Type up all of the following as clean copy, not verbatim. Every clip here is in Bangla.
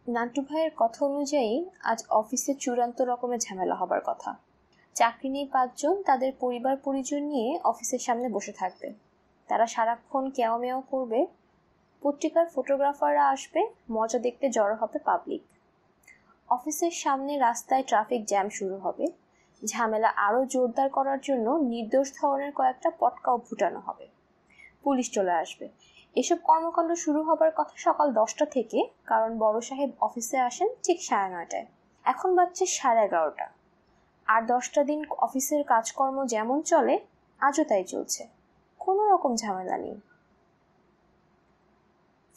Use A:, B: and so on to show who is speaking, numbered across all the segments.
A: নান্টু ভাইয়ের কথা অনুযায়ী আজ অফিসে চূড়ান্ত রকমের ঝামেলা হবার কথা। চাকরি নিয়ে 5 জন তাদের পরিবার পরিজন নিয়ে অফিসের সামনে বসে থাকবে। তারা সারাক্ষণ ক্যাও ম্যাও করবে। পত্রিকার ফটোগ্রাফাররা আসবে, মজা দেখতে জড়ো হবে পাবলিক। অফিসের সামনে রাস্তায় ট্রাফিক জ্যাম শুরু হবে। ঝামেলা আরও জোরদার করার জন্য নির্দোষ ধরনের কয়েকটা পটকাও ফুটানো হবে। পুলিশ চলে আসবে। এসব কর্মকাণ্ড শুরু হবার কথা সকাল 10টা থেকে, কারণ বড় সাহেব অফিসে আসেন ঠিক 9:30টায়। এখন বাজছে 11:30। আর 10টা দিন অফিসের কাজকর্ম যেমন চলে আজও তাই চলছে, কোনো রকম ঝামেলা নেই।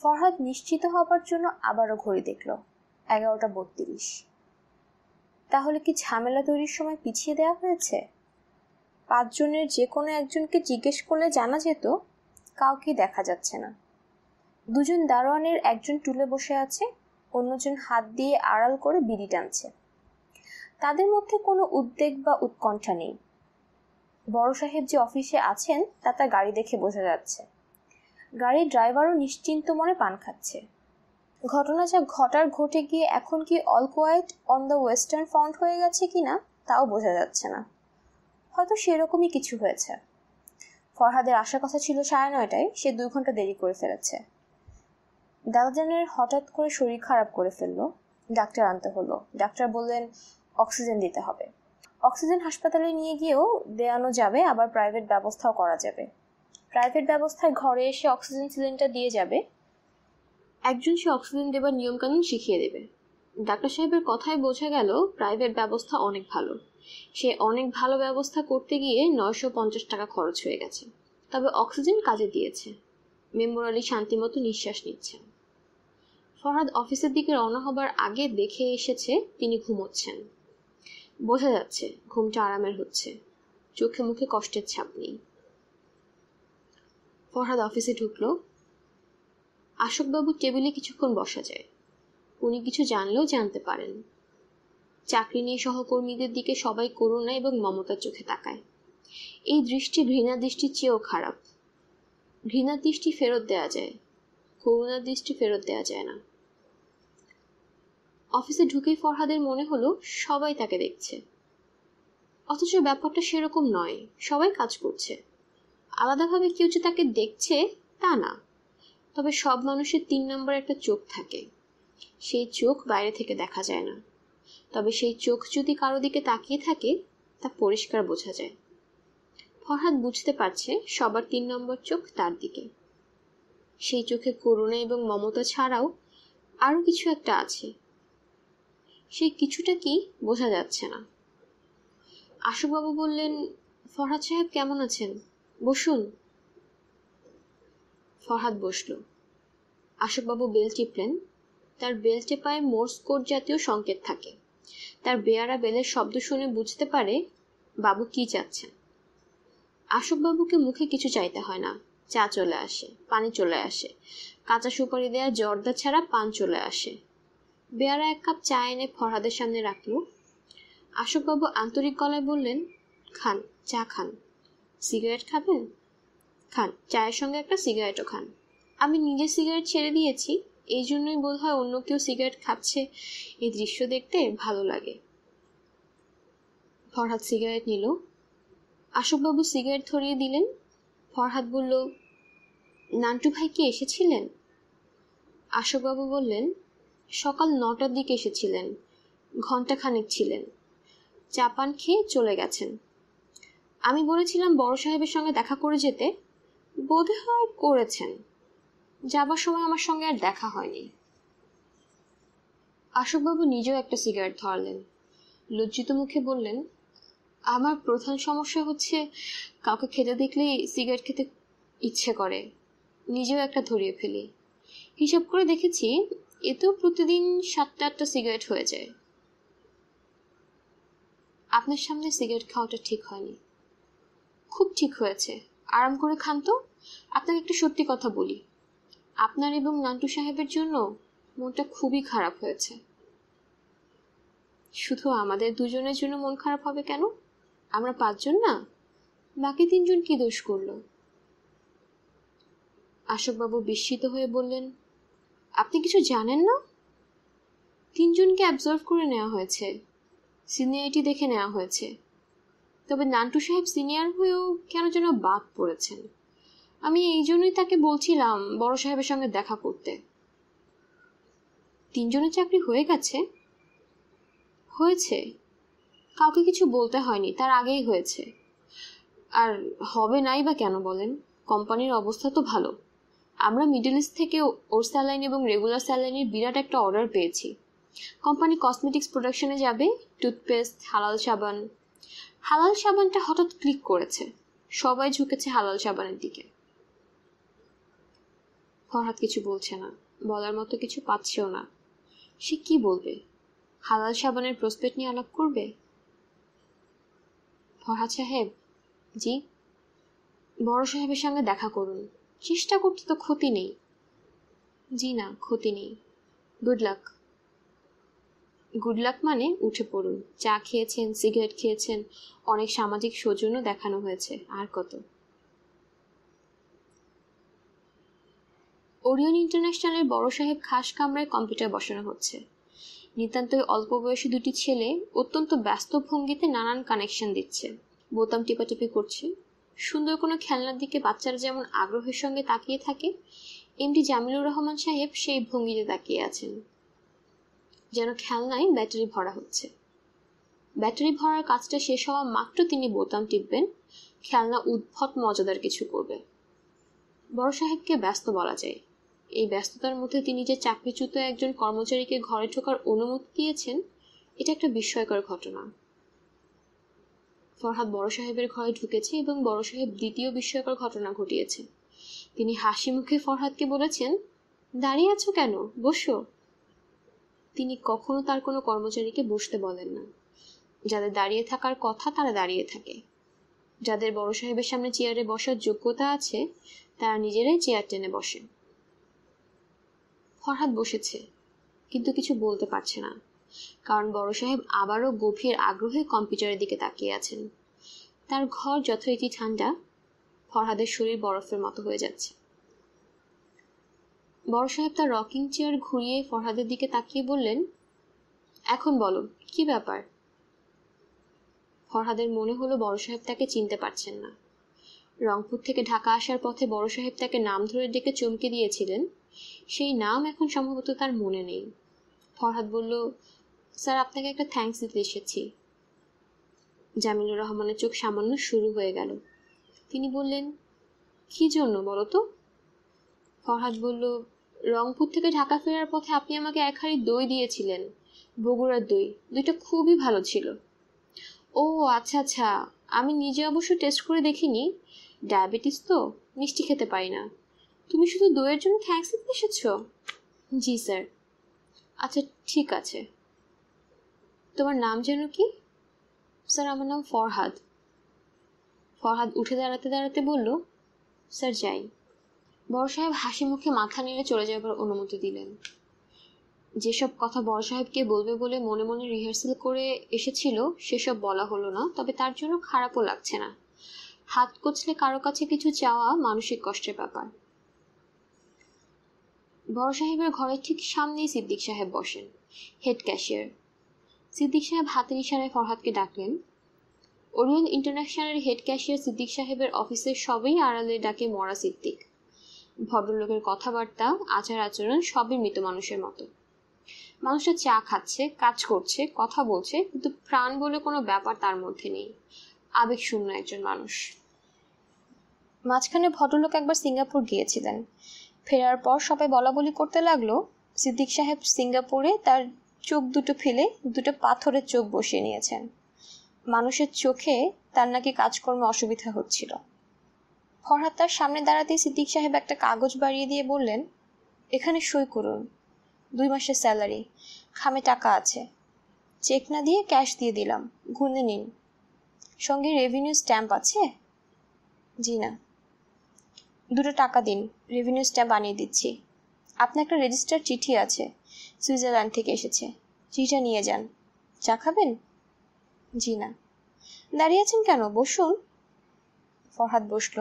A: ফরহাদ নিশ্চিত হবার জন্য আবারও ঘড়ি দেখল, 11:32। তাহলে কি ঝামেলা তৈরির সময় পিছিয়ে দেওয়া হয়েছে? 5 জনের যে কোনো একজনকে জিজ্ঞেস করলে জানা যেত, কাউকে দেখা যাচ্ছে না। 2 জন দারোয়ানের একজন টুলে বসে আছে, অন্যজন হাত দিয়ে আড়াল করে বিড়ি টানছে। তাদের মধ্যে কোনো উদ্বেগ বা উৎকণ্ঠা নেই। বড় সাহেব যে অফিসে আছেন তা তার গাড়ি দেখে বোঝা যাচ্ছে। গাড়ির ড্রাইভারও নিশ্চিন্ত মনে পান খাচ্ছে। ঘটনা যা ঘটার ঘটে গিয়ে এখন কি all quiet on the western front হয়ে গেছে কিনা তাও বোঝা যাচ্ছে না। হয়তো সেরকমই কিছু হয়েছে। ফরহাদের আসার কথা ছিল 9:30টায়, সে 2 ঘন্টা দেরি করে ফেলেছে। দাদাজানের হঠাৎ করে শরীর খারাপ করে ফেললো, ডাক্তার আনতে হলো। ডাক্তার বললেন অক্সিজেন দিতে হবে। অক্সিজেন হাসপাতালে নিয়ে গিয়েও দেওয়ানো যাবে, আবার প্রাইভেট ব্যবস্থাও করা যাবে। প্রাইভেট ব্যবস্থায় ঘরে এসে অক্সিজেন সিলিন্ডার দিয়ে যাবে একজন, সে অক্সিজেন দেবার নিয়মকানুন শিখিয়ে দেবে। ডাক্তার সাহেবের কথায় বোঝা গেল প্রাইভেট ব্যবস্থা অনেক ভালো। সে অনেক ভালো ব্যবস্থা করতে গিয়ে 950 টাকা খরচ হয়ে গেছে, তবে অক্সিজেন কাজে দিয়েছে। মেম্বার আলী শান্তিমতো নিঃশ্বাস নিচ্ছেন। ফরহাদ অফিসের দিকে রওনা হবার আগে দেখে এসেছে তিনি ঘুমোচ্ছেন। বোঝা যাচ্ছে ঘুমটা আরামের হচ্ছে, চোখে মুখে কষ্টের ছাপ নেই। ফরহাদ অফিসে ঢুকলো। আশোকবাবুর টেবিলে কিছুক্ষণ বসা যায়। উনি কিছু জানলেও জানতে পারেন। চাকরি নিয়ে সহকর্মীদের দিকে সবাই করুণা এবং মমতার চোখে তাকায়। এই দৃষ্টি ঘৃণার দৃষ্টির চেয়েও খারাপ। ঘৃণার দৃষ্টি ফেরত দেওয়া যায়, করুণার দৃষ্টি ফেরত দেওয়া যায় না। অফিসে ঢুকেই ফরহাদের মনে হলো সবাই তাকে দেখছে, অথচ ব্যাপারটা সেরকম নয়। সবাই কাজ করছে, আলাদাভাবে কেউ যে তাকে দেখছে তা না। তবে সব মানুষের 3 নম্বর একটা চোখ থাকে, সেই চোখ বাইরে থেকে দেখা যায় না। তবে সেই চোখ যদি কারো দিকে তাকিয়ে থাকে তা পরিষ্কার বোঝা যায়। ফরহাদ বুঝতে পারছে সবার 3 নম্বর চোখ তার দিকে। সেই চোখে করুণা এবং মমতা ছাড়াও আরো কিছু একটা আছে। সেই কিছুটা কি বোঝা যাচ্ছে না। আশুবাবু বললেন, ফরহাদ সাহেব কেমন আছেন, বসুন। ফরহাদ বসল। আশুবাবু বেল টিপলেন। তার বেল টেপায় মোর্স কোড জাতীয় সংকেত থাকে। তার বেয়ারা বেলের শব্দ শুনে বুঝতে পারে বাবু কি চাচ্ছেন। আশুবাবুকে মুখে কিছু চাইতে হয় না, চা চলে আসে, পানি চলে আসে, কাঁচা সুপারি দেয়া জর্দা ছাড়া পান চলে আসে। বেয়ারা 1 কাপ চা এনে ফরহাদের সামনে রাখল। আশুবাবু আন্তরিক গলায় বললেন, খান, চা খান। সিগারেট খাবেন? খান, চায়ের সঙ্গে একটা সিগারেটও খান। আমি নিজে সিগারেট ছেড়ে দিয়েছি, এই জন্যই বোধ হয় অন্য কেউ সিগারেট খাচ্ছে এই দৃশ্য দেখতে ভালো লাগে। ফরহাদ সিগারেট নিল। আশুবাবু সিগারেট ধরিয়ে দিলেন। ফরহাদ বলল, নান্টু ভাই কি এসেছিলেন? আশুবাবু বললেন, সকাল 9টার দিকে এসেছিলেন, ঘণ্টাখানেক ছিলেন, চা পান খেয়ে চলে গেছেন। আমি বলেছিলাম বড় সাহেবের সঙ্গে দেখা করে যেতে, বোধ হয় করেছেন। যাবার সময় আমার সঙ্গে আর দেখা হয়নি। আশুবাবু নিজেও একটা সিগারেট ধরলেন। লজ্জিত মুখে বললেন, আমার প্রধান সমস্যা হচ্ছে কাউকে খেতে দেখলেই সিগারেট খেতে ইচ্ছে করে, নিজেও একটা ধরিয়ে ফেলি। হিসাব করে দেখেছি এতেও প্রতিদিন 7-8টা সিগারেট হয়ে যায়। আপনার সামনে সিগারেট খাওয়াটা ঠিক হয়নি। খুব ঠিক হয়েছে, আরাম করে খান তো। আপনাকে একটা সত্যি কথা বলি, আপনার এবং নান্টু সাহেবের জন্য মনটা খুবই খারাপ হয়েছে। শুধু আমাদের 2 জনের জন্য মন খারাপ হবে কেন? আমরা 5 জন না, বাকি 3 জন কি দোষ করলো? আশোকবাবু বিস্মিত হয়ে বললেন, আপনি কিছু জানেন না?
B: তিনজনকে অ্যাবজর্ভ করে নেওয়া হয়েছে, সিনিয়রিটি দেখে নেওয়া হয়েছে। তবে নান্টু সাহেব সিনিয়র হয়েও কেন যেন বাদ পড়েছেন। আমি এই জন্যই তাকে বলছিলাম বড় সাহেবের সঙ্গে দেখা করতে। তিনজনের চাকরি হয়ে গেছে? হয়েছে, কাউকে কিছু বলতে হয়নি, তার আগেই হয়েছে। আর হবে নাই বা কেন বলেন? কোম্পানির অবস্থা তো ভালো। আমরা মিডল ইস্ট থেকে ওর স্যালাইন এবং রেগুলার স্যালাইনের বিরাট একটা অর্ডার পেয়েছি। কোম্পানি কসমেটিক্স প্রোডাকশনে যাবে, টুথপেস্ট, হালাল সাবান। হালাল সাবানটা হঠাৎ ক্লিক করেছে, সবাই ঝুঁকেছে হালাল সাবানের দিকে। ফরহাদ কিছু বলছে না, বলার মতো কিছু পাচ্ছেও না। সে কি বলবে? হালাল সাবানের প্রসপেক্ট নিয়ে আলাপ করবে? ফরহাদ সাহেব। জি। বড় সাহেবের সঙ্গে দেখা করুন, চেষ্টা করতে তো ক্ষতি নেই। জি না, ক্ষতি নেই। Good luck. গুড লাক মানে উঠে পড়ুন। চা খেয়েছেন, সিগারেট খেয়েছেন, অনেক সামাজিক সৌজন্য দেখানো হয়েছে, আর কত। ওরিয়ন ইন্টারন্যাশনালের বড় সাহেব খাস কামরায় কম্পিউটার বসানো হচ্ছে। নিতান্তই অল্প বয়সী দুটি ছেলে অত্যন্ত ব্যস্ত ভঙ্গিতে নানান কানেকশন দিচ্ছে, বোতাম টিপাটিপি করছে। সুন্দর কোনো খেলনার দিকে বাচ্চারা যেমন আগ্রহের সঙ্গে তাকিয়ে থাকে, এমডি জামিলুর রহমান সাহেব সেই ভঙ্গিতে তাকিয়ে আছেন, যেন খেলনায় ব্যাটারি ভরা হচ্ছে। ব্যাটারি ভরার কাজটা শেষ হওয়া মাত্র তিনি বোতাম টিপবেন, খেলনা উদ্ভট মজাদার কিছু করবে। বড় সাহেবকে ব্যস্ত বলা যায়। এই ব্যস্ততার মধ্যে তিনি যে চাকরিচ্যুত একজন কর্মচারীকে ঘরে ঢোকার অনুমতি দিয়েছেন, এটা একটা বিস্ময়কর ঘটনা। ফরহাদ বড় সাহেবের ঘরে ঢুকেছে এবং বড় সাহেব দ্বিতীয় বিস্ময়কর ঘটনা ঘটিয়েছে। তিনি হাসি মুখে ফরহাদকে বলেছেন, দাঁড়িয়ে আছো কেন, বসো। তিনি কখনো তার কোনো কর্মচারীকে বসতে বলেন না। যাদের দাঁড়িয়ে থাকার কথা তারা দাঁড়িয়ে থাকে। যাদের বড় সাহেবের সামনে চেয়ারে বসার যোগ্যতা আছে তারা নিজেরাই চেয়ার টেনে বসে। ফরহাদ বসেছে, কিন্তু কিছু বলতে পারছে না, কারণ বড় সাহেব আবারও গভীর আগ্রহে কম্পিউটারের দিকে তাকিয়ে আছেন। তার ঘর যথারীতি ঠান্ডা, ফরহাদের শরীর বরফের মতো হয়ে যাচ্ছে। বড় সাহেব তার রকিং চেয়ার ঘুরিয়ে ফরহাদের দিকে তাকিয়ে বললেন, এখন বলো, কি ব্যাপার? ফরহাদের মনে হলো বড় সাহেব তাকে চিনতে পারছেন না। রংপুর থেকে ঢাকা আসার পথে বড় সাহেব তাকে নাম ধরে ডেকে চমকে দিয়েছিলেন, সেই নাম এখন সম্ভবত তার মনে নেই। ফরহাদ বলল, স্যার, আপনাকে একটা থ্যাঙ্কস দিতে এসেছি। জামিলুর রহমানের চোখ সামান্য শুরু হয়ে গেল। তিনি বললেন, কি জন্য বলো তো? ফরহাদ বলল, রংপুর থেকে ঢাকা ফেরার পথে আপনি আমাকে এক হাঁড়ি দই দিয়েছিলেন, বগুড়ার দই। দইটা খুবই ভালো ছিল। ও আচ্ছা আচ্ছা, আমি নিজে অবশ্য টেস্ট করে দেখিনি, ডায়াবেটিস তো, মিষ্টি খেতে পারি না। তুমি শুধু দইয়ের জন্য থ্যাঙ্কস দিতে এসেছ? জি স্যার। আচ্ছা ঠিক আছে, তোমার নাম যেন কি? স্যার, আমার নাম ফরহাদ। ফরহাদ উঠে দাঁড়াতে দাঁড়াতে বলল, স্যার যাই। বড় সাহেব হাসি মুখে মাথা নেড়ে চলে যাবার অনুমতি দিলেন। যেসব কথা বড় সাহেবকে বলবে বলে মনে মনে রিহার্সেল করে এসেছিল সেসব বলা হলো না, তবে তার জন্য খারাপও লাগছে না। হাত কচলে কারো কাছে কিছু চাওয়া মানসিক কষ্টের ব্যাপার। বড় সাহেবের ঘরের ঠিক সামনেই সিদ্দিক সাহেব বসেন, হেড ক্যাশিয়ার। সিদ্দিক সাহেব হাতের ইশারায় ফরহাদকে ডাকলেন। ওরিয়ন ইন্টারন্যাশনালের হেড ক্যাশিয়ার সিদ্দিক সাহেবের অফিসের সবই আড়ালে ডাকে মরা সিদ্দিক। ভদ্রলোকের কথাবার্তা, আচার আচরণ সবই মৃত মানুষের মতো। মানুষটা চা খাচ্ছে, কাজ করছে, কথা বলছে, কিন্তু প্রাণ বলে কোনো ব্যাপার তার মধ্যে নেই। আবেগশূন্য একজন মানুষ।
A: মাঝখানে ভদ্রলোক একবার সিঙ্গাপুর গিয়েছিলেন। ফেরার পর সবাই বলাবলি করতে লাগলো, সিদ্দিক সাহেব সিঙ্গাপুরে তার চোখ দুটো ফেলে দুটো পাথরের চোখ বসিয়ে নিয়েছেন। মানুষের চোখে তার নাকি কাজকর্মে অসুবিধা হচ্ছিল। ফরহাদ তার সামনে দাঁড়াতেই সিদ্দিক সাহেব একটা কাগজ বাড়িয়ে দিয়ে বললেন, এখানে সই করুন। 2 মাসের স্যালারি, খামে টাকা আছে। চেক না দিয়ে ক্যাশ দিয়ে দিলাম, গুনে নিন। সঙ্গে রেভিনিউ স্ট্যাম্প আছে? জি না। 2 টাকা দিন, রেভিনিউ স্ট্যাম্প বানিয়ে দিচ্ছি। আপনার একটা রেজিস্টার চিঠি আছে, সুইজারল্যান্ড থেকে এসেছে, চিঠিটা নিয়ে যান। চা খাবেন? জি না। দাঁড়িয়ে আছেন কেন, বসুন। ফরহাদ বসল।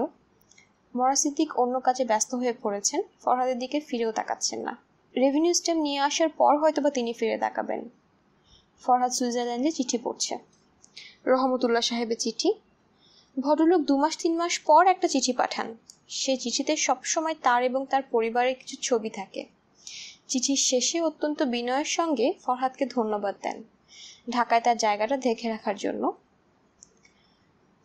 A: মরা সিদ্দিক অন্য কাজে ব্যস্ত হয়ে পড়েছেন, ফরহাদের দিকে ফিরেও তাকাচ্ছেন না। রেভিনিউ স্ট্যাম্প নিয়ে আসার পর হয়তোবা তিনি ফিরে তাকাবেন। ফরহাদ সুইজারল্যান্ডে চিঠি পড়ছে। রহমতুল্লাহ সাহেবের চিঠি। ভদ্রলোক 2 মাস 3 মাস পর একটা চিঠি পাঠান। সেই চিঠিতে সবসময় তার এবং তার পরিবারের কিছু ছবি থাকে। চিঠির শেষে অত্যন্ত বিনয়ের সঙ্গে ফরহাদকে ধন্যবাদ দেন ঢাকায় তার জায়গাটা দেখে রাখার জন্য।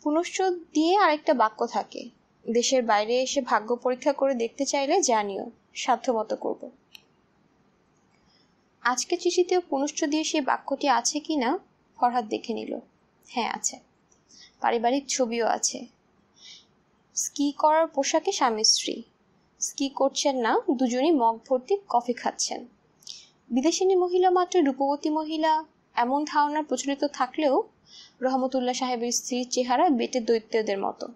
A: পুনশ্চ দিয়ে আরেকটা বাক্য থাকে, দেশের বাইরে এসে ভাগ্য পরীক্ষা করে দেখতে চাইলে জানিও, সাধ্যমতো করব। আজকে চিঠিতেও পুনশ্চ দিয়ে সেই বাক্যটি আছে কি না ফরহাদ দেখে নিল। হ্যাঁ আছে। পারিবারিক ছবিও আছে। স্কি করার পোশাকে স্বামী স্ত্রী। স্কি করছেন না, দুজনই মগ ভর্তি কফি খাচ্ছেন। বিদেশিনী মহিলা মাত্র রূপবতী মহিলা এমন ধারণা প্রচলিত থাকলেও রহমতুল্লাহ সাহেবের স্ত্রীর চেহারা বেটে দৈত্যদের মতো।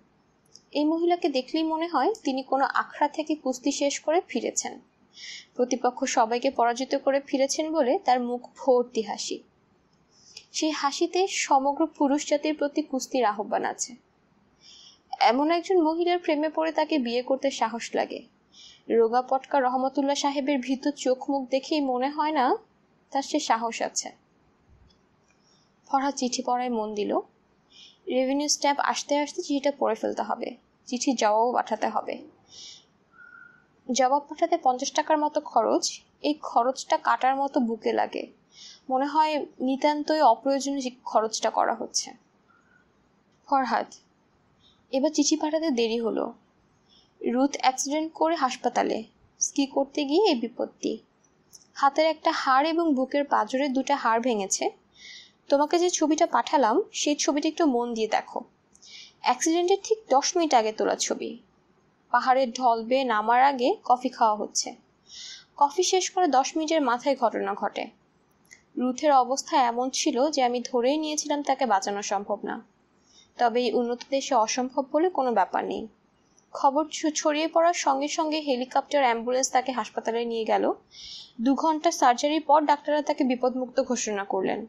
A: এই মহিলাকে দেখলেই মনে হয় তিনি কোনো আখড়া থেকে কুস্তি শেষ করে ফিরেছেন। প্রতিপক্ষ সবাইকে পরাজিত করে ফিরেছেন বলে তার মুখ ভর্তি হাসি। সেই হাসিতে সমগ্র পুরুষ জাতির প্রতি কুস্তির আহ্বান আছে। এমন একজন মহিলার প্রেমে পড়ে তাকে বিয়ে করতে সাহস লাগে। রোগা পটকা রহমতুল্লাহ সাহেবের ভীত চোখ মুখ দেখেই মনে হয় না তার সে সাহস আছে। ফরহাদ চিঠি পড়ায় মন দিল। রেভিনিউ স্ট্যাম্প আসতে আসতে চিঠিটা পড়ে ফেলতে হবে। চিঠির জবাবও পাঠাতে হবে। জবাব পাঠাতে 50 টাকার মতো খরচ। এই খরচটা কাটার মতো বুকে লাগে। মনে হয় নিতান্তই অপ্রয়োজনীয় খরচটা করা হচ্ছে। ফরহাদ এবার চিঠি পাঠাতে দেরি হলো। রুথ অ্যাক্সিডেন্ট করে হাসপাতালে। স্কি করতে গিয়ে এই বিপত্তি। হাতের একটা হাড় এবং বুকের পাঁজরের 2টা হাড় ভেঙেছে। তোমাকে যে ছবিটা পাঠালাম সেই ছবিটা একটু মন দিয়ে দেখো। অ্যাক্সিডেন্টের ঠিক 10 মিনিট আগে তোলা ছবি। পাহাড়ের ঢল বেয়ে নামার আগে কফি খাওয়া হচ্ছে। কফি শেষ করে 10 মিনিটের মাথায় ঘটনা ঘটে। রুথের অবস্থা এমন ছিল যে আমি ধরেই নিয়েছিলাম তাকে বাঁচানো সম্ভব না। তবে এই উন্নত দেশে অসম্ভব বলে কোনো ব্যাপার নেই। খবর ছড়িয়ে পড়ার সঙ্গে সঙ্গে হেলিকপ্টার অ্যাম্বুলেন্স তাকে হাসপাতালে নিয়ে গেল। 2 ঘন্টা সার্জারির পর ডাক্তাররা তাকে বিপদমুক্ত ঘোষণা করলেন।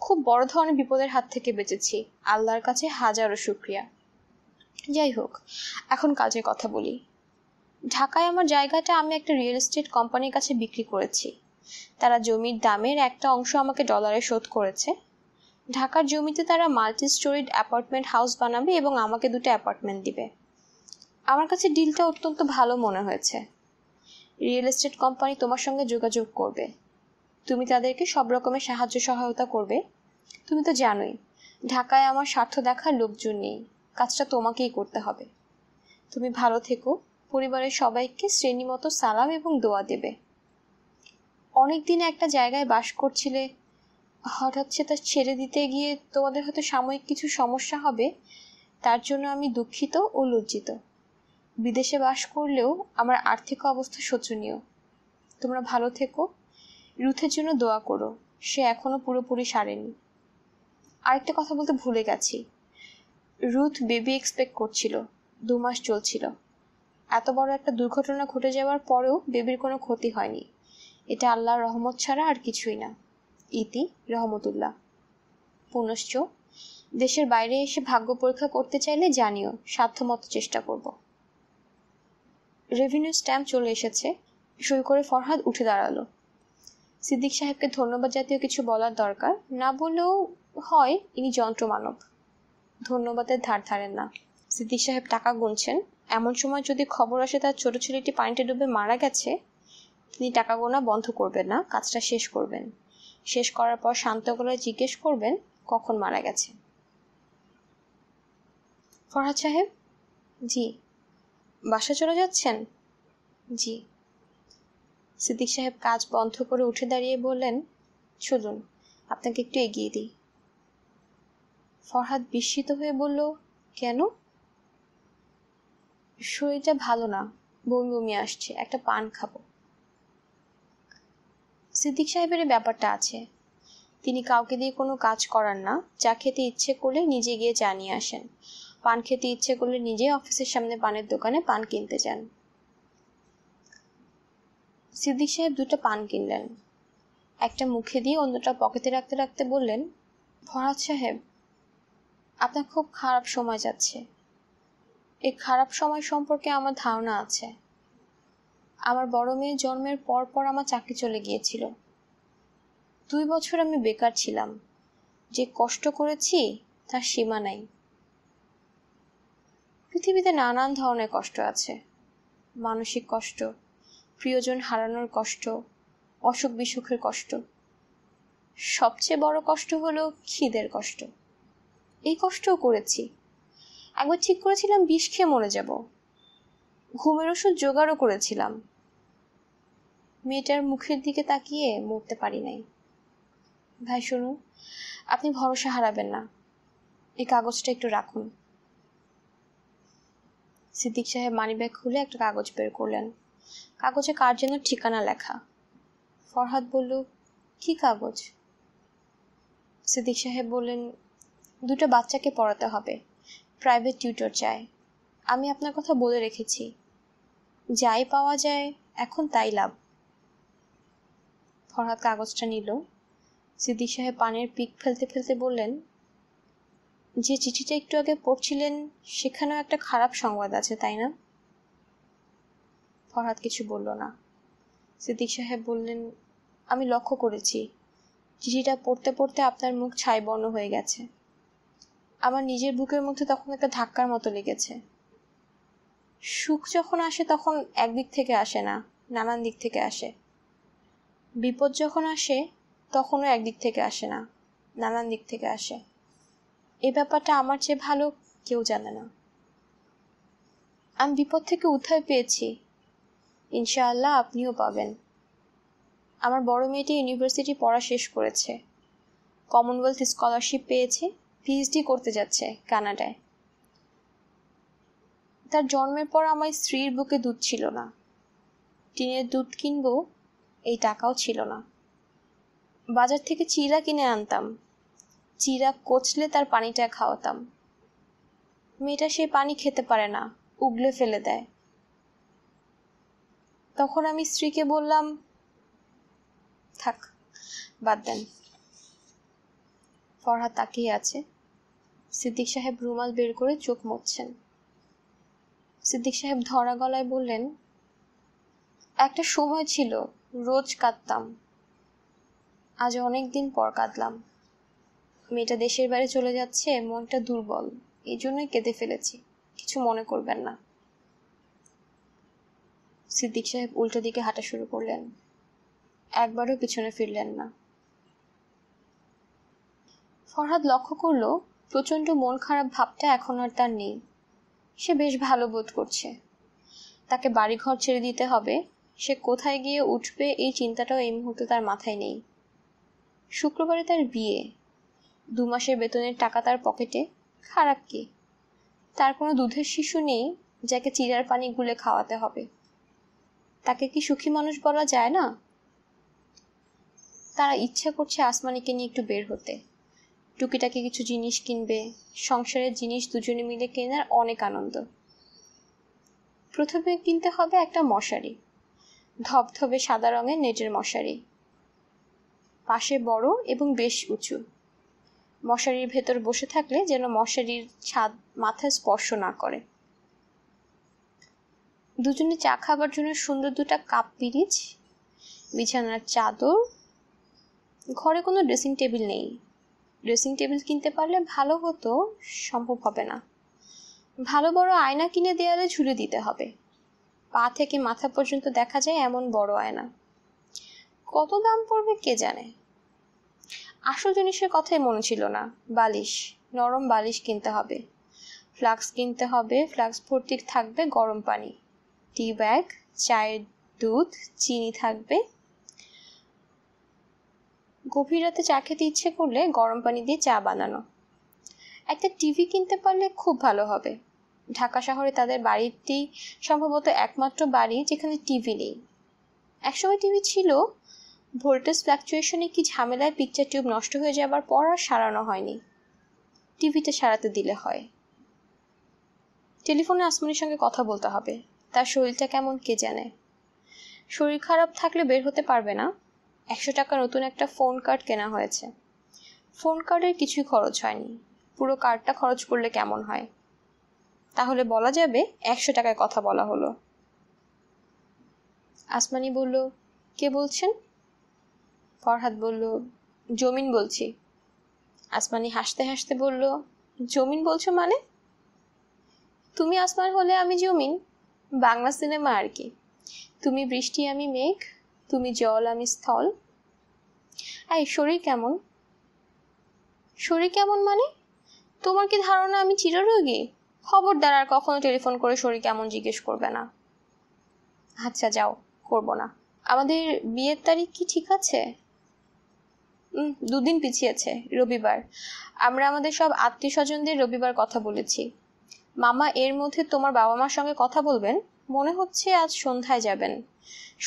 A: খুব বড় ধরনের বিপদের হাত থেকে বেঁচেছি, আল্লাহর কাছে হাজারো শুকরিয়া। যাই হোক, এখন কাজের কথা বলি। ঢাকায় আমার জায়গাটা আমি একটা রিয়েল এস্টেট কোম্পানির কাছে বিক্রি করেছি। তারা জমির দামের একটা অংশ আমাকে ডলারে শোধ করেছে। ঢাকার জমিতে তারা মাল্টি স্টোরিড অ্যাপার্টমেন্ট হাউস বানাবে এবং আমাকে 2টা অ্যাপার্টমেন্ট দিবে। আমার কাছে ডিলটা অত্যন্ত ভালো মনে হয়েছে। রিয়েল এস্টেট কোম্পানি তোমার সঙ্গে যোগাযোগ করবে। তুমি তাদেরকে সব রকমের সাহায্য সহায়তা করবে। তুমি তো জানোই ঢাকায় আমার স্বার্থ দেখার লোকজন নেই। কাজটা তোমাকেই করতে হবে। তুমি ভালো থেকো। পরিবারের সবাইকে শ্রেণীমতো সালাম এবং দোয়া দেবে। অনেকদিন একটা জায়গায় বাস করছিলে, হঠাৎ সেটা ছেড়ে দিতে গিয়ে তোমাদের হয়তো সাময়িক কিছু সমস্যা হবে, তার জন্য আমি দুঃখিত ও লজ্জিত। বিদেশে বাস করলেও আমার আর্থিক অবস্থা শোচনীয়। তোমরা ভালো থেকো। রুথের জন্য দোয়া করো, সে এখনো পুরোপুরি সারেনি। আরেকটা কথা বলতে ভুলে গেছি। রুথ বেবি এক্সপেক্ট করছিল, 2 মাস চলছিল। এত বড় একটা দুর্ঘটনা ঘটে যাওয়ার পরেও বেবির কোনো ক্ষতি হয়নি। এটা আল্লাহর রহমত ছাড়া আর কিছুই না। ইতি রহমতুল্লাহ। পুনশ্চ দেশের বাইরে এসে ভাগ্য পরীক্ষা করতে চাইলে জানিও, সাধ্যমতো চেষ্টা করব। রেভিনিউ স্ট্যাম্প চলে এসেছে। সই করে ফরহাদ উঠে দাঁড়ালো। সিদ্দিক সাহেবকে ধন্যবাদ জাতীয় কিছু বলার দরকার না বললেও হয়, ইনি যন্ত্রমানব, ধন্যবাদের ধার ধারেন না। সিদ্দিক সাহেব টাকা গুনছেন। এমন সময় যদি খবর আসে তার ছোট ছেলেটি পানিতে ডুবে মারা গেছে, তিনি টাকা গোনা বন্ধ করবেন না, কাজটা শেষ করবেন। শেষ করার পর শান্ত গলায় জিজ্ঞেস করবেন কখন মারা গেছে। ফরহাদ সাহেব? জি। বাসা চলে যাচ্ছেন? জি। সিদ্দিক সাহেব কাজ বন্ধ করে উঠে দাঁড়িয়ে বললেন, চলুন আপনাকে একটু এগিয়ে দিই। ফরহাদ বিস্মিত হয়ে বলল, কেন? শরীরটা ভালো না, বমি বমি আসছে, একটা পান খাবো। সিদ্দিক সাহেবের ব্যাপারটা আছে। তিনি কাউকে দিয়ে কোনো কাজ করান না। চা খেতে ইচ্ছে করলে নিজে গিয়ে চা নিয়ে আসেন। পান খেতে ইচ্ছে করলে নিজে অফিসের সামনে পানের দোকানে পান কিনতে যান। সিদ্দিক সাহেব 2টা পান কিনলেন। একটা মুখে দিয়ে অন্যটা পকেটে রাখতে রাখতে বললেন, ফরহাদ সাহেব, আপনার খুব খারাপ সময় যাচ্ছে। এই খারাপ সময় সম্পর্কে আমার ধারণা আছে। আমার বড় মেয়ের জন্মের পর পর আমার চাকরি চলে গিয়েছিল। 2 বছর আমি বেকার ছিলাম। যে কষ্ট করেছি তার সীমা নাই। পৃথিবীতে নানান ধরনের কষ্ট আছে। মানসিক কষ্ট, প্রিয়জন হারানোর কষ্ট, অসুখ বিসুখের কষ্ট। সবচেয়ে বড় কষ্ট হলো খিদের কষ্ট। এই কষ্টও করেছি। একবার ঠিক করেছিলাম বিষ খেয়ে মরে যাব। ঘুমের ওষুধ জোগাড়ও করেছিলাম। মেয়েটার মুখের দিকে তাকিয়ে মরতে পারি নাই। ভাই শুনুন, আপনি ভরসা হারাবেন না। এই কাগজটা একটু রাখুন। সিদ্দিক সাহেব মানিব্যাগ খুলে একটা কাগজ বের করলেন। কাগজে কার যেন ঠিকানা লেখা। ফরহাদ বলল, কি কাগজ? সিদ্দিক সাহেব বললেন, 2টা বাচ্চাকে পড়াতে হবে, প্রাইভেট টিউটর চাই। আমি আপনার কথা বলে রেখেছি, যাই পাওয়া যায় এখন তাই লাভ। ফরহাদ কাগজটা নিল। সিদ্দিক সাহেব পানের পিক ফেলতে ফেলতে বললেন, যে চিঠিটা একটু আগে পড়ছিলেন সেখানেও একটা খারাপ সংবাদ আছে, তাই না? ফরহাদ কিছু বলল না। সিদ্দিক সাহেব বললেন, আমি লক্ষ্য করেছি চিঠিটা পড়তে পড়তে আপনার মুখ ছাই বর্ণ হয়ে গেছে। আমার নিজের বুকের মধ্যে তখন একটা ধাক্কার মতো লেগেছে। সুখ যখন আসে তখন একদিক থেকে আসে না, নানান দিক থেকে আসে। বিপদ যখন আসে তখনও একদিক থেকে আসে না, নানান দিক থেকে আসে। এই ব্যাপারটা আমার চেয়ে ভালো কেউ জানে না। আমি বিপদ থেকে উদ্ধার পেয়েছি, ইনশাআল্লাহ আপনিও পাবেন। আমার বড় মেয়েটি ইউনিভার্সিটি পড়া শেষ করেছে, কমনওয়েলথ স্কলারশিপ পেয়েছে, পিএইচডি করতে যাচ্ছে কানাডায়। তার জন্মের পর আমার স্ত্রীর বুকে দুধ ছিল না। টিনের দুধ কিনবো এই টাকাও ছিল না। বাজার থেকে চিড়া কিনে আনতাম, চিড়া কচলে তার পানিটা খাওয়াতাম। মেয়েটা সেই পানি খেতে পারে না, উগলে ফেলে দেয়। তখন আমি স্ত্রীকে বললাম, থাক বাদ দেন। ফরহাদ তাকিয়ে আছে। সিদ্দিক সাহেব রুমাল বের করে চোখ মুছছেন। সিদ্দিক সাহেব ধরা গলায় বললেন, একটা সময় ছিল রোজ কাঁদতাম, আজ অনেক দিন পর কাঁদলাম। মেয়েটা দেশের বাইরে চলে যাচ্ছে, মনটা দুর্বল, এই জন্যই কেঁদে ফেলেছি, কিছু মনে করবেন না। সিদ্দিক সাহেব উল্টো দিকে হাঁটা শুরু করলেন, একবারও পিছনে ফিরলেন না। ফরহাদ লক্ষ্য করল প্রচণ্ড মন খারাপ ভাবটা এখন আর তার নেই। সে বেশ ভালো বোধ করছে। তাকে বাড়িঘর ছেড়ে দিতে হবে, সে কোথায় গিয়ে উঠবে এই চিন্তাটাও এই মুহূর্তে তার মাথায় নেই। শুক্রবারে তার বিয়ে, 2 মাসের বেতনের টাকা তার পকেটে, খারাপ কি? তার কোনো দুধের শিশু নেই যাকে চিড়ার পানি গুলে খাওয়াতে হবে। তাকে কি সুখী মানুষ বলা যায় না? তারা ইচ্ছা করছে আসমানিকে নিয়ে একটু বের হতে, টুকিটাকি কিছু জিনিস কিনবে, সংসারের জিনিস দুজনে মিলে কেনার অনেক আনন্দ। প্রথমে কিনতে হবে একটা মশারি, ধবধবে সাদা রঙের নেটের মশারি, পাশে বড় এবং বেশ উঁচু। মশারির ভেতর বসে থাকলে যেন মশারির ছাদ মাথায় স্পর্শ না করে। দুজনে চা খাবার জন্য সুন্দর 2টা কাপ পিরিচ, বিছানার চাদর। ঘরে কোনো ড্রেসিং টেবিল নেই। ড্রেসিং টেবিল কিনতে পারলে ভালো হতো, সম্ভব হবে না। ভালো বড় আয়না কিনে দেয়ালে ঝুলে দিতে হবে, পা থেকে মাথা পর্যন্ত দেখা যায় এমন বড় আয়না। কত দাম পড়বে কে জানে। আসল জিনিসের কথাই মনে ছিল না। বালিশ, নরম বালিশ কিনতে হবে, ফ্লাক্স কিনতে হবে, ফ্লাক্স ভর্তি থাকবে গরম পানি, টি ব্যাগ, চায়ের দুধ, চিনি থাকবে। গভীর রাতে চা খেতে ইচ্ছে করলে গরম পানি দিয়ে চা বানানো। একটা টিভি কিনতে পারলে খুব ভালো হবে। ঢাকা শহরে তাদের বাড়িটি সম্ভবত একমাত্র বাড়ি যেখানে টিভি নেই। একসময় টিভি ছিল, ভোল্টেজ ফ্ল্যাকচুয়েশনে কি ঝামেলায় পিকচার টিউব নষ্ট হয়ে যাবার পর আর সারানো হয়নি। টিভিটা সারাতে দিলে হয়। টেলিফোনে আসমানির সঙ্গে কথা বলতে হবে, তার শরীরটা কেমন কে জানে। শরীর খারাপ থাকলে বের হতে পারবে না। 100 টাকা নতুন একটা ফোন কার্ড কেনা হয়েছে। ফোন কার্ডের কিছুই খরচ হয়নি, পুরো কার্ডটা খরচ করলে কেমন হয়? তাহলে বলা যাবে 100 টাকায় কথা বলা হলো। আসমানি বলল, কে বলছেন? ফরহাদ বলল, জমিন বলছি। আসমানি হাসতে হাসতে বলল, জমিন বলছো মানে? তুমি আসমান হলে আমি জমিন, বাংলা সিনেমা আর কি। তুমি বৃষ্টি আমি মেঘ, তুমি জল আমি স্থল। এই শরীর কেমন? শরীর কেমন মানে? তোমার কি ধারণা আমি চিররোগী? খবরদার আর কখনো টেলিফোন করে শরীর কেমন জিজ্ঞেস করবে না। আচ্ছা যাও, করব না। আমাদের বিয়ের তারিখ কি ঠিক আছে? 2 দিন পিছিয়েছে, রবিবার। আমরা আমাদের সব আত্মীয় স্বজনদের রবিবার কথা বলেছি। মামা এর মধ্যে তোমার বাবা মার সঙ্গে কথা বলবেন। মনে হচ্ছে আজ সন্ধ্যায় যাবেন।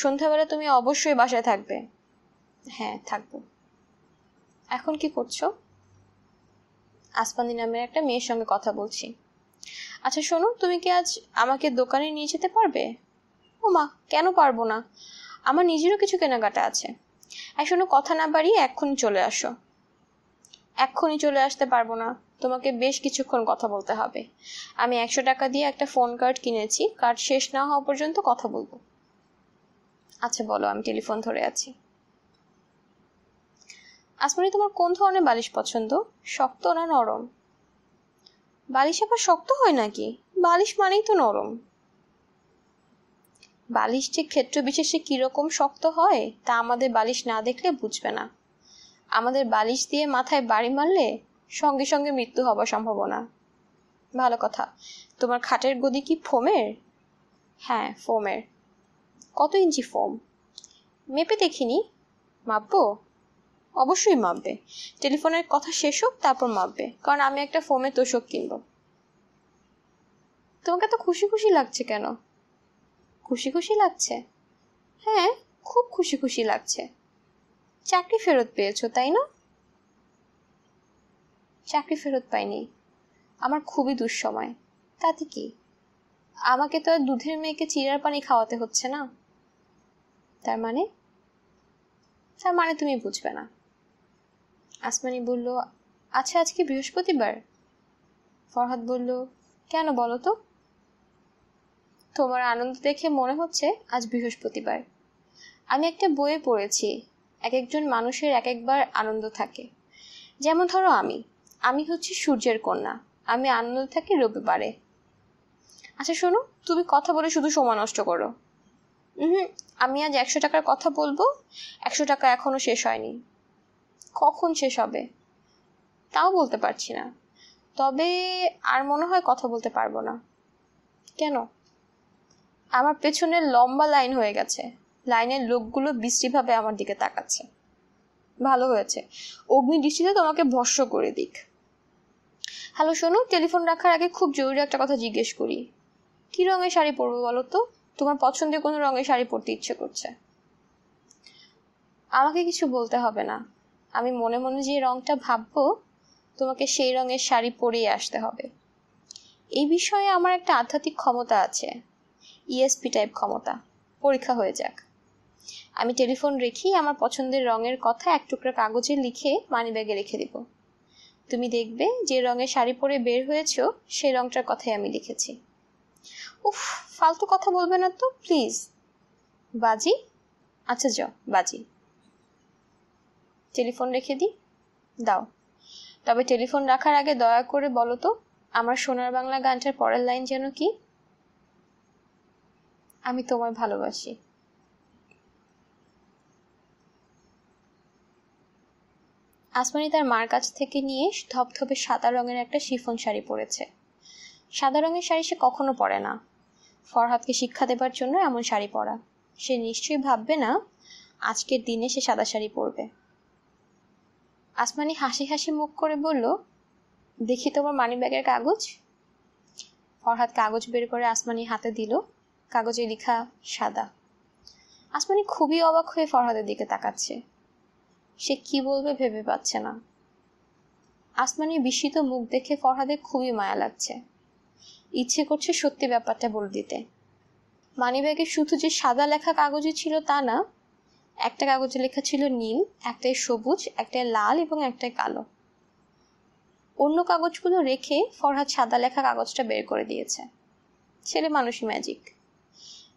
A: সন্ধ্যাবেলা তুমি অবশ্যই বাসায় থাকবে। হ্যাঁ, থাকবো। এখন কি করছো? আসমানি নামের একটা মেয়ের সঙ্গে কথা বলছি। আচ্ছা শোনো, তুমি কি আজ আমাকে দোকানে নিয়ে যেতে পারবে? ও মা, কেন পারবো না? আমার নিজেরও কিছু কেনাকাটা আছে। শোনো, কথা না বাড়িয়ে এক্ষুনি চলে আসো। এক্ষুনি চলে আসতে পারবো না, তোমাকে বেশ কিছুক্ষণ কথা বলতে হবে। আমি 100 টাকা দিয়ে একটা ফোন কার্ড কিনেছি, কার্ড শেষ না হওয়া পর্যন্ত কথা বলবো। আচ্ছা বলো, আমি টেলিফোন ধরে আছি। আসমানি, তোমার কোন ধরনের বালিশ পছন্দ, শক্ত না নরম? বালিশ আবার শক্ত হয় নাকি? বালিশ মানেই তো নরম। বালিশ যে ক্ষেত্র বিশেষে কিরকম শক্ত হয় তা আমাদের বালিশ না দেখলে বুঝবে না। আমাদের বালিশ দিয়ে মাথায় বাড়ি মারলে সঙ্গে সঙ্গে মৃত্যু হবার সম্ভাবনা। ভালো কথা। তোমার খাটের গদি কি ফোমের? হ্যাঁ, ফোমের। কত ইঞ্চি ফোম? মেপে দেখিনি। মাপবো? অবশ্যই মাপবে। টেলিফোনের কথা শেষ হোক, তারপর মাপবে, কারণ আমি একটা ফোমের তোষক কিনবো। তোমাকে তো খুশি খুশি লাগছে কেন? খুশি খুশি লাগছে? হ্যাঁ, খুব খুশি খুশি লাগছে। চাকরি ফেরত পেয়েছো, তাই না? চাকরি ফেরত পাইনি, আমার খুবই দুঃসময়। তাতে কি? আমাকে তো আর দুধের মেয়েকে চিড়ার পানি খাওয়াতে হচ্ছে না। তার মানে? তার মানে তুমি বুঝবে না। আসমানি বলল, আচ্ছা আজকে বৃহস্পতিবার। ফরহাদ বলল, কেন বলো তো? তোমার আনন্দ দেখে মনে হচ্ছে আজ বৃহস্পতিবার। আমি একটা বইয়ে পড়েছি, এক একজন মানুষের এক একবার আনন্দ থাকে। যেমন ধরো আমি হচ্ছি সূর্যের কন্যা, আমি আনন্দ থাকি রবিবারে। আচ্ছা শোনো, তুমি কথা বলে শুধু সময় নষ্ট করো। আমি আজ 100 টাকার কথা বলবো। 100 টাকা এখনো শেষ হয়নি। কখন শেষ হবে তাও বলতে পারছি না, তবে আর মনে হয় কথা বলতে পারবো না। কেন? আমার পেছনে লম্বা লাইন হয়ে গেছে, লাইনের লোকগুলো বিশ্রীভাবে আমার দিকে তাকাচ্ছে। ভালো হয়েছে, অগ্নি দৃষ্টিতে তোমাকে ভস্ম করে দিক। হ্যালো শোনো, টেলিফোন রাখার আগে খুব জরুরি একটা কথা জিজ্ঞেস করি। কি রঙের শাড়ি পরবো বলো তো? তোমার পছন্দের কোনো রঙের শাড়ি পরতে ইচ্ছে করছে? আমাকে কিছু বলতে হবে না, আমি মনে মনে যে রংটা ভাববো তোমাকে সেই রঙের শাড়ি পরিয়ে আসতে হবে। এই বিষয়ে আমার একটা আধ্যাত্মিক ক্ষমতা আছে, ইএসপি টাইপ ক্ষমতা। পরীক্ষা হয়ে যাক। আমি টেলিফোন রেখেই আমার পছন্দের রঙের কথা এক টুকরা কাগজে লিখে মানিব্যাগে রেখে দিব। তুমি দেখবে যে রঙের শাড়ি পরে বের হয়েছো সেই রংটার কথাই আমি লিখেছি। উফ, ফালতু কথা বলবে না তো প্লিজ। বাজি? আচ্ছা যাও, বাজি। টেলিফোন রেখে দিই? দাও। তবে টেলিফোন রাখার আগে দয়া করে বলো তো, আমার সোনার বাংলা গানটার পরের লাইন যেন কি? আমি তোমায় ভালোবাসি। আসমানি তার মার কাছ থেকে নিয়ে ধপধপে সাদা রঙের একটা শিফন শাড়ি পরেছে। সাদা রঙের শাড়ি সে কখনো পরে না। ফরহাদকে শিক্ষা দেবার জন্য এমন শাড়ি পরা। সে নিশ্চয়ই ভাববে না আজকের দিনে সে সাদা শাড়ি পরবে। আসমানি হাসি হাসি মুখ করে বলল, দেখি তোমার মানিব্যাগের কাগজ। ফরহাদ কাগজ বের করে আসমানি হাতে দিল। কাগজে লেখা সাদা। আসমানি খুবই অবাক হয়ে ফরহাদের দিকে তাকাচ্ছে। সে কি বলবে ভেবে পাচ্ছে না। আসমানির বিস্মিত মুখ দেখে ফরহাদের খুবই মায়া লাগছে। ইচ্ছে করছে সত্যি ব্যাপারটা বলে দিতে। মানিব্যাগে শুধু যে সাদা লেখা কাগজে ছিল তা না, একটা কাগজে লেখা ছিল নীল, একটাই সবুজ, একটাই লাল এবং একটাই কালো। অন্য কাগজগুলো রেখে ফরহাদ সাদা লেখা কাগজটা বের করে দিয়েছে। ছেলে মানুষই ম্যাজিক।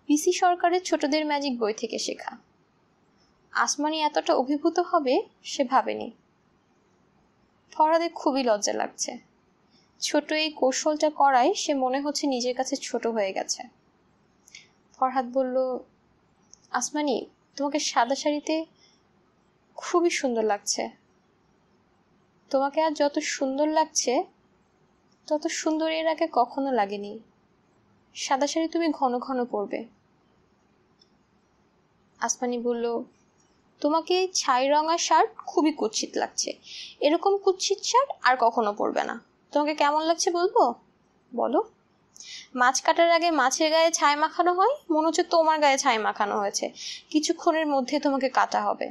A: পিসি সরকারের ছোটদের ম্যাজিক বই থেকে শেখা। আসমানি এতটা অভিভূত হবে সে ভাবেনি। ফরহাদের খুবই লজ্জা লাগছে। ছোট এই কৌশলটা করায় সে মনে হচ্ছে নিজের কাছে ছোট হয়ে গেছে। ফরহাদ বলল, আসমানি, তোমাকে সাদা শাড়িতে খুবই সুন্দর লাগছে। তোমাকে আর যত সুন্দর লাগছে তত সুন্দর এর আগে কখনো লাগেনি। সাদা শাড়ি তুমি ঘন ঘন পরবে। আসমানি বলল, তোমাকে এই ছাই রঙা শার্ট খুবই কুৎসিত লাগছে। এরকম কুৎসিত শার্ট আর কখনো পরবে না। তোমাকে কেমন লাগছে বলবো? বলো। মাছ কাটার আগে মাছের গায়ে ছাই মাখানো হয়, মনে হচ্ছে তোমার গায়ে ছাই মাখানো হয়েছে। কিছুক্ষণের মধ্যে তোমাকে কাটা হবে।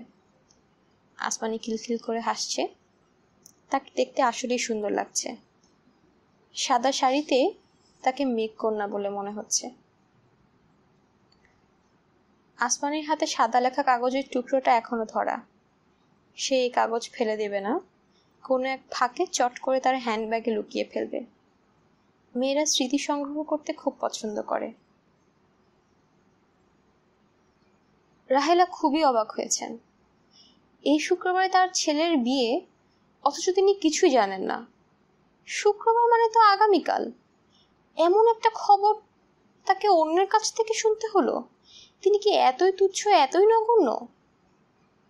A: আসমানি খিলখিল করে হাসছে। তাকে দেখতে আসলেই সুন্দর লাগছে। সাদা শাড়িতে তাকে মেঘকন্যা বলে মনে হচ্ছে। আসমানির হাতে সাদা লেখা কাগজের টুকরোটা এখনো ধরা। সে এই কাগজ ফেলে দেবে না, কোনো এক ফাঁকে চট করে তার হ্যান্ডব্যাগে লুকিয়ে ফেলবে। মেয়েরা স্মৃতি সংগ্রহ করতে খুব পছন্দ করে। রাহেলা খুবই অবাক হয়েছেন। এই শুক্রবারে তার ছেলের বিয়ে, অথচ তিনি কিছুই জানেন না। শুক্রবার মানে তো আগামীকাল। এমন একটা খবর তাকে অন্যের কাছ থেকে শুনতে হলো। তিনি কি এতই তুচ্ছ, এতই নগণ্য?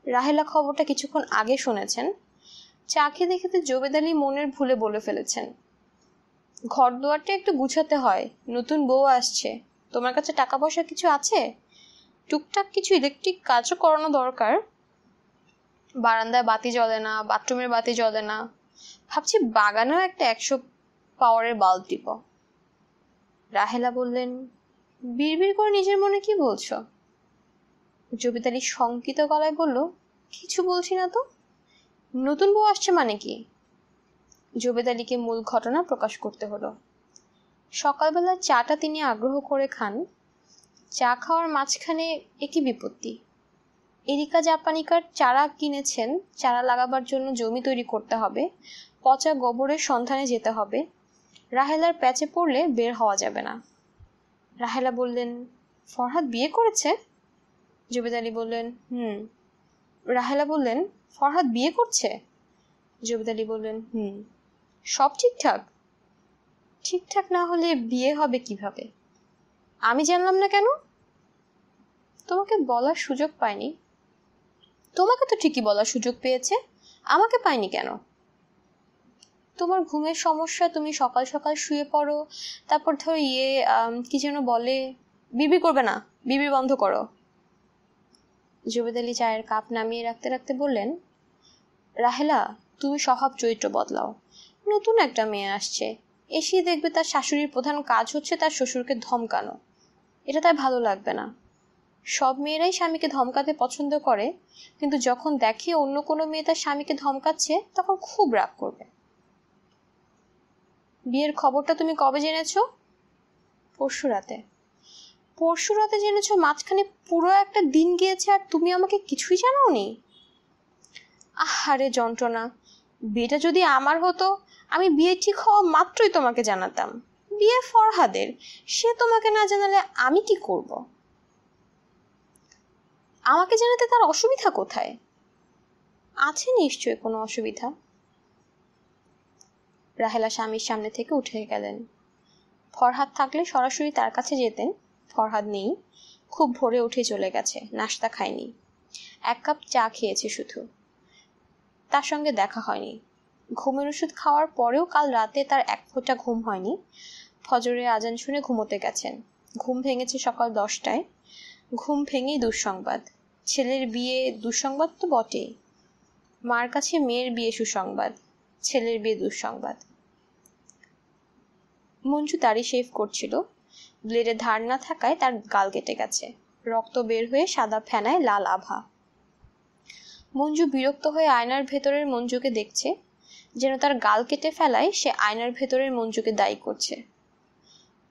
A: রাহেলা খবরটা কিছুক্ষণ আগে শুনেছেন। চা খেতে খেতে জোবেদ আলী মনের ভুলে বলে ফেলেছেন, ঘর দুয়ারটা একটু গুছাতে হয়, নতুন বউ আসছে, তোমার কাছে টাকা পয়সা কিছু আছে? টুকটাক কিছু ইলেকট্রিক কাজও করানো দরকার। বারান্দায় বাতি জ্বলে না, বাথরুমের বাতি জ্বলে না। ভাবছি বাগানেও একটা 100 পাওয়ারের বাল্ব দিব। রাহেলা বললেন, বিড়বিড় করে নিজের মনে কি বলছো? জবিত আলী শঙ্কিত গলায় বলল, কিছু বলছি না তো। নতুন বউ আসছে মানে কি? জবেদ আলীকে মূল ঘটনা প্রকাশ করতে হলো। সকালবেলা চাটা তিনি আগ্রহ করে খান। চা খাওয়ার মাঝখানে একই বিপত্তি। এরিকা জাপানিকার চারা কিনেছেন, চারা লাগাবার জন্য জমি তৈরি করতে হবে, পচা গোবরের সন্ধানে যেতে হবে। রাহেলার প্যাচে পড়লে বের হওয়া যাবে না। রাহেলা বললেন, ফরহাদ বিয়ে করেছে? জবেদ আলী বললেন, রাহেলা বললেন, ফরহাদ বিয়ে করছে? জবেদ আলী বললেন, সব ঠিকঠাক? ঠিকঠাক না হলে বিয়ে হবে কিভাবে? আমি জানলাম না কেন? তোমাকে বলার সুযোগ পাইনি। তোমাকে তো ঠিকই বলার সুযোগ পেয়েছে, আমাকে পাইনি কেন? তোমার ঘুমের সমস্যা, তুমি সকাল সকাল শুয়ে পড়ো, তারপর ধরো কি যেন বলে, বিবি করবে না, বিবি বন্ধ করো। জবেদ আলী চায়ের কাপ নামিয়ে রাখতে রাখতে বললেন, রাহেলা, তুমি স্বভাব চরিত্র বদলাও। নতুন একটা মেয়ে আসছে, এসে দেখবে তার শাশুড়ির প্রধান কাজ হচ্ছে তার শ্বশুরকে ধমকানো। এটা তার ভালো লাগবে না। সব মেয়েরাই স্বামীকে ধমকাতে পছন্দ করে, কিন্তু যখন দেখে অন্য কোনো মেয়ে তার স্বামীকে ধমকাচ্ছে তখন খুব রাগ করবে। বিয়ের খবরটা তুমি কবে জেনেছো? পরশু রাতে। পরশু রাতে জেনেছো? মাঝখানে পুরো একটা দিন গিয়েছে আর তুমি আমাকে কিছুই জানাওনি? আহারে যন্ত্রণা! বিয়েটা যদি আমার হতো, আমি বিয়ে ঠিক হওয়া মাত্রই তোমাকে জানাতাম। বিয়ে ফরহাদের, সে তোমাকে না জানালে আমি কি করব? আমাকে জানাতে তার অসুবিধা কোথায়? আছে নিশ্চয়ই কোনো অসুবিধা। রাহেলা স্বামীর সামনে থেকে উঠে গেলেন। ফরহাদ থাকলে সরাসরি তার কাছে যেতেন। ফরহাদ নেই, খুব ভোরে উঠে চলে গেছে, নাস্তা খায়নি, 1 কাপ চা খেয়েছে শুধু। তার সঙ্গে দেখা হয়নি। ঘুমের ওষুধ খাওয়ার পরেও কাল রাতে তার 1 ফোঁটা ঘুম হয়নি। ফজরের আজান শুনে ঘুমোতে গেছেন। ঘুম ভেঙেছে সকাল 10টায়। ঘুম ভেঙেই দুঃসংবাদ। ছেলের বিয়ে দুঃসংবাদ তো বটেই। মার কাছে মেয়ের বিয়ে সুসংবাদ, ছেলের বিয়ে দুঃসংবাদ। মঞ্জু দাড়ি শেভ করছিল। ব্লেডের ধার না থাকায় তার গাল কেটে গেছে। রক্ত বের হয়ে সাদা ফেনায় লাল আভা। মঞ্জু বিরক্ত হয়ে আয়নার ভেতরের মঞ্জুকে দেখছে, যেন তার গাল কেটে ফেলায় সে আয়নার ভেতরের মঞ্জুকে দায়ী করছে।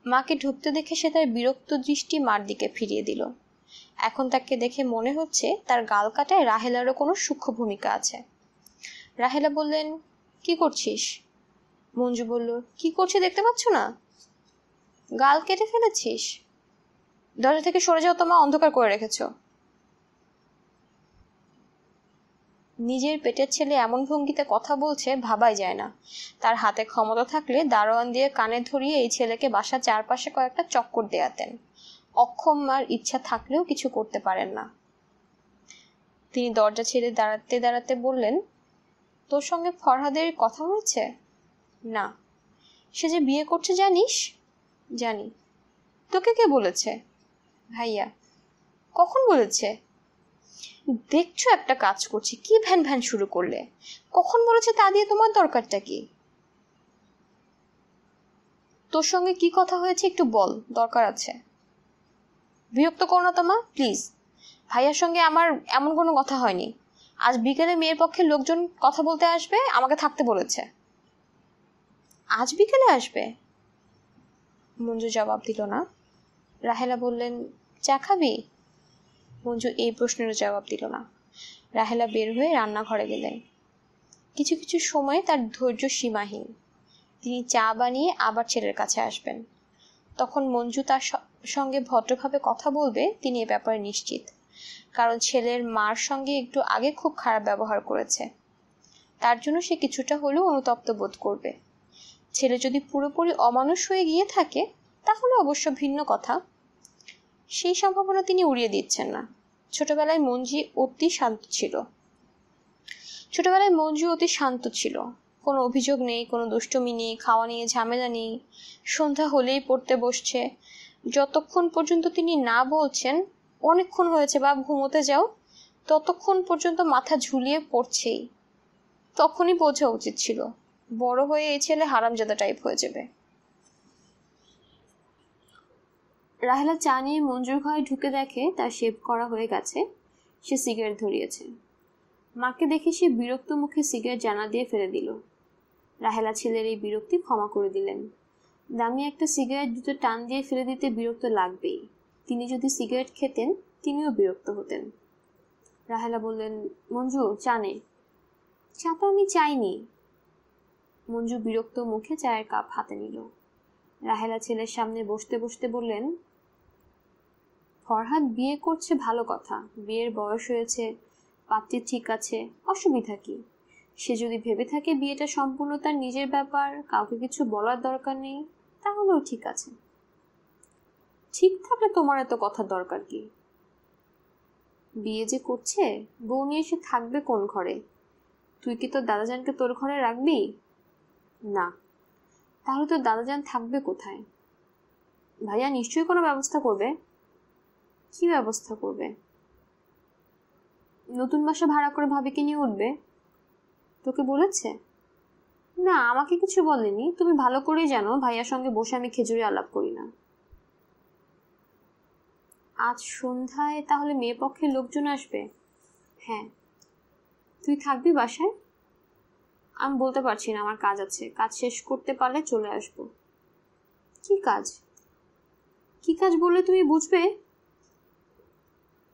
A: মাকে ঢুকতে দেখে সে তার বিরক্ত দৃষ্টি মার দিকে ফিরিয়ে দিল। এখন তাকে দেখে মনে হচ্ছে তার গাল কাটায় রাহেলারও কোনো সূক্ষ্ম ভূমিকা আছে। রাহেলা বললেন, কি করছিস? মঞ্জু বলল, কি করছি দেখতে পাচ্ছ না? গাল কেটে ফেলেছিস? দরজা থেকে সরে যাও তোমা, অন্ধকার করে রেখেছো। নিজের পেটের ছেলে এমন ভঙ্গিতে কথা বলছে ভাবাই যায় না। তার হাতে ক্ষমতা থাকলে দারোয়ান দিয়ে কানে ধরিয়ে এই ছেলেকে বাসার চারপাশে কয়েকটা চক্কর দেয়াতেন। অক্ষম মার ইচ্ছা থাকলেও কিছু করতে পারেন না। তিনি দরজা ছেড়ে দাঁড়াতে দাঁড়াতে বললেন, তোর সঙ্গে ফরহাদের কথা হয়েছে? না। সে যে বিয়ে করছে জানিস? জানি। তোকে কে বলেছে? ভাইয়া। কখন বলেছে? দেখছো একটা কাজ করছি, কি ভ্যান ভ্যান শুরু করলে? কখন বলেছে তা দিয়ে তোমার দরকারটা কি? তোর সঙ্গে কি কথা হয়েছে একটু বল, দরকার আছে। বিরক্ত করো না তোমা, প্লিজ। ভাইয়ার সঙ্গে আমার এমন কোনো কথা হয়নি। আজ বিকেলে মেয়ের পক্ষে লোকজন কথা বলতে আসবে, আমাকে থাকতে বলেছে। আজ বিকেলে আসবে? মঞ্জু জবাব দিল না। রাহেলা বললেন, চা খাবি? মঞ্জু এই প্রশ্নেরও জবাব দিল না। রাহেলা বের হয়ে রান্নাঘরে গেলেন। কিছু কিছু সময় তার ধৈর্য সীমাহীন। তিনি চা বানিয়ে আবার ছেলের কাছে আসবেন। তখন মঞ্জু তার সঙ্গে ভদ্রভাবে কথা বলবে তিনি এ ব্যাপারে নিশ্চিত, কারণ ছেলের মার সঙ্গে একটু আগে খুব খারাপ ব্যবহার করেছে। তার জন্য সে কিছুটা হলেও অনুতপ্ত বোধ করবে। ছেলে যদি পুরোপুরি অমানুষ হয়ে গিয়ে থাকে তাহলে অবশ্য ভিন্ন কথা। সেই সম্ভাবনা তিনি উড়িয়ে দিচ্ছেন না। ছোটবেলায় মঞ্জু অতি শান্ত ছিল। কোনো অভিযোগ নেই, কোনো দুষ্টুমি নেই, খাওয়া নিয়ে ঝামেলা নেই। সন্ধ্যা হলেই পড়তে বসছে। যতক্ষণ পর্যন্ত তিনি না বলছেন অনেকক্ষণ হয়েছে বাপ ঘুমোতে যাও, ততক্ষণ পর্যন্ত মাথা ঝুলিয়ে পড়ছেই। তখনই বোঝা উচিত ছিল বড় হয়ে এই ছেলে হারামজাদা টাইপ হয়ে যাবে। রাহেলা চা নিয়ে মঞ্জুর ঘরে ঢুকে দেখে তার শেভ করা হয়ে গেছে। সে সিগারেট ধরিয়েছে। মাকে দেখে সে বিরক্ত মুখে সিগারেট জানা দিয়ে ফেলে দিল। রাহেলা ছেলের এই বিরক্তি ক্ষমা করে দিলেন। দামি একটা সিগারেট দুটো টান দিয়ে ফেলে দিতে বিরক্ত লাগবেই। তিনি যদি সিগারেট খেতেন তিনিও বিরক্ত হতেন। রাহেলা বললেন, মঞ্জু চা নে। চা তো আমি চাইনি। মঞ্জু বিরক্ত মুখে চায়ের কাপ হাতে নিল। রাহেলা ছেলের সামনে বসতে বসতে বললেন, ফরহাদ বিয়ে করছে ভালো কথা, বিয়ের বয়স হয়েছে, পাত্রী ঠিক আছে, অসুবিধা কি? সে যদি ভেবে থাকে বিয়েটা সম্পূর্ণ তার নিজের ব্যাপার, কাউকে কিছু বলার দরকার নেই, তাহলেও ঠিক আছে। ঠিক থাকলে তোমার এত কথার দরকার কি? বিয়ে যে করছে, বউ নিয়ে সে থাকবে কোন ঘরে? তুই কি তোর দাদাজানকে তোর ঘরে রাখবি? না। তাহলে তোর দাদাজান থাকবে কোথায়? ভাইয়া নিশ্চয়ই কোনো ব্যবস্থা করবে। কি ব্যবস্থা করবে? নতুন বাসা ভাড়া করে ভাবিকে নিয়ে উঠবে। তোকে বলেছে? না, আমাকে কিছু বলেনি। তুমি ভালো করেই জানো ভাইয়ার সঙ্গে বসে আমি খেজুরি আলাপ করি না। আজ সন্ধ্যায় তাহলে মেয়ে পক্ষের লোকজন আসবে? হ্যাঁ। তুই থাকবি বাসায়? আমি বলতে পারছি না, আমার কাজ আছে। কাজ শেষ করতে পারলে চলে আসব। কি কাজ? কি কাজ বললে তুমি বুঝবে?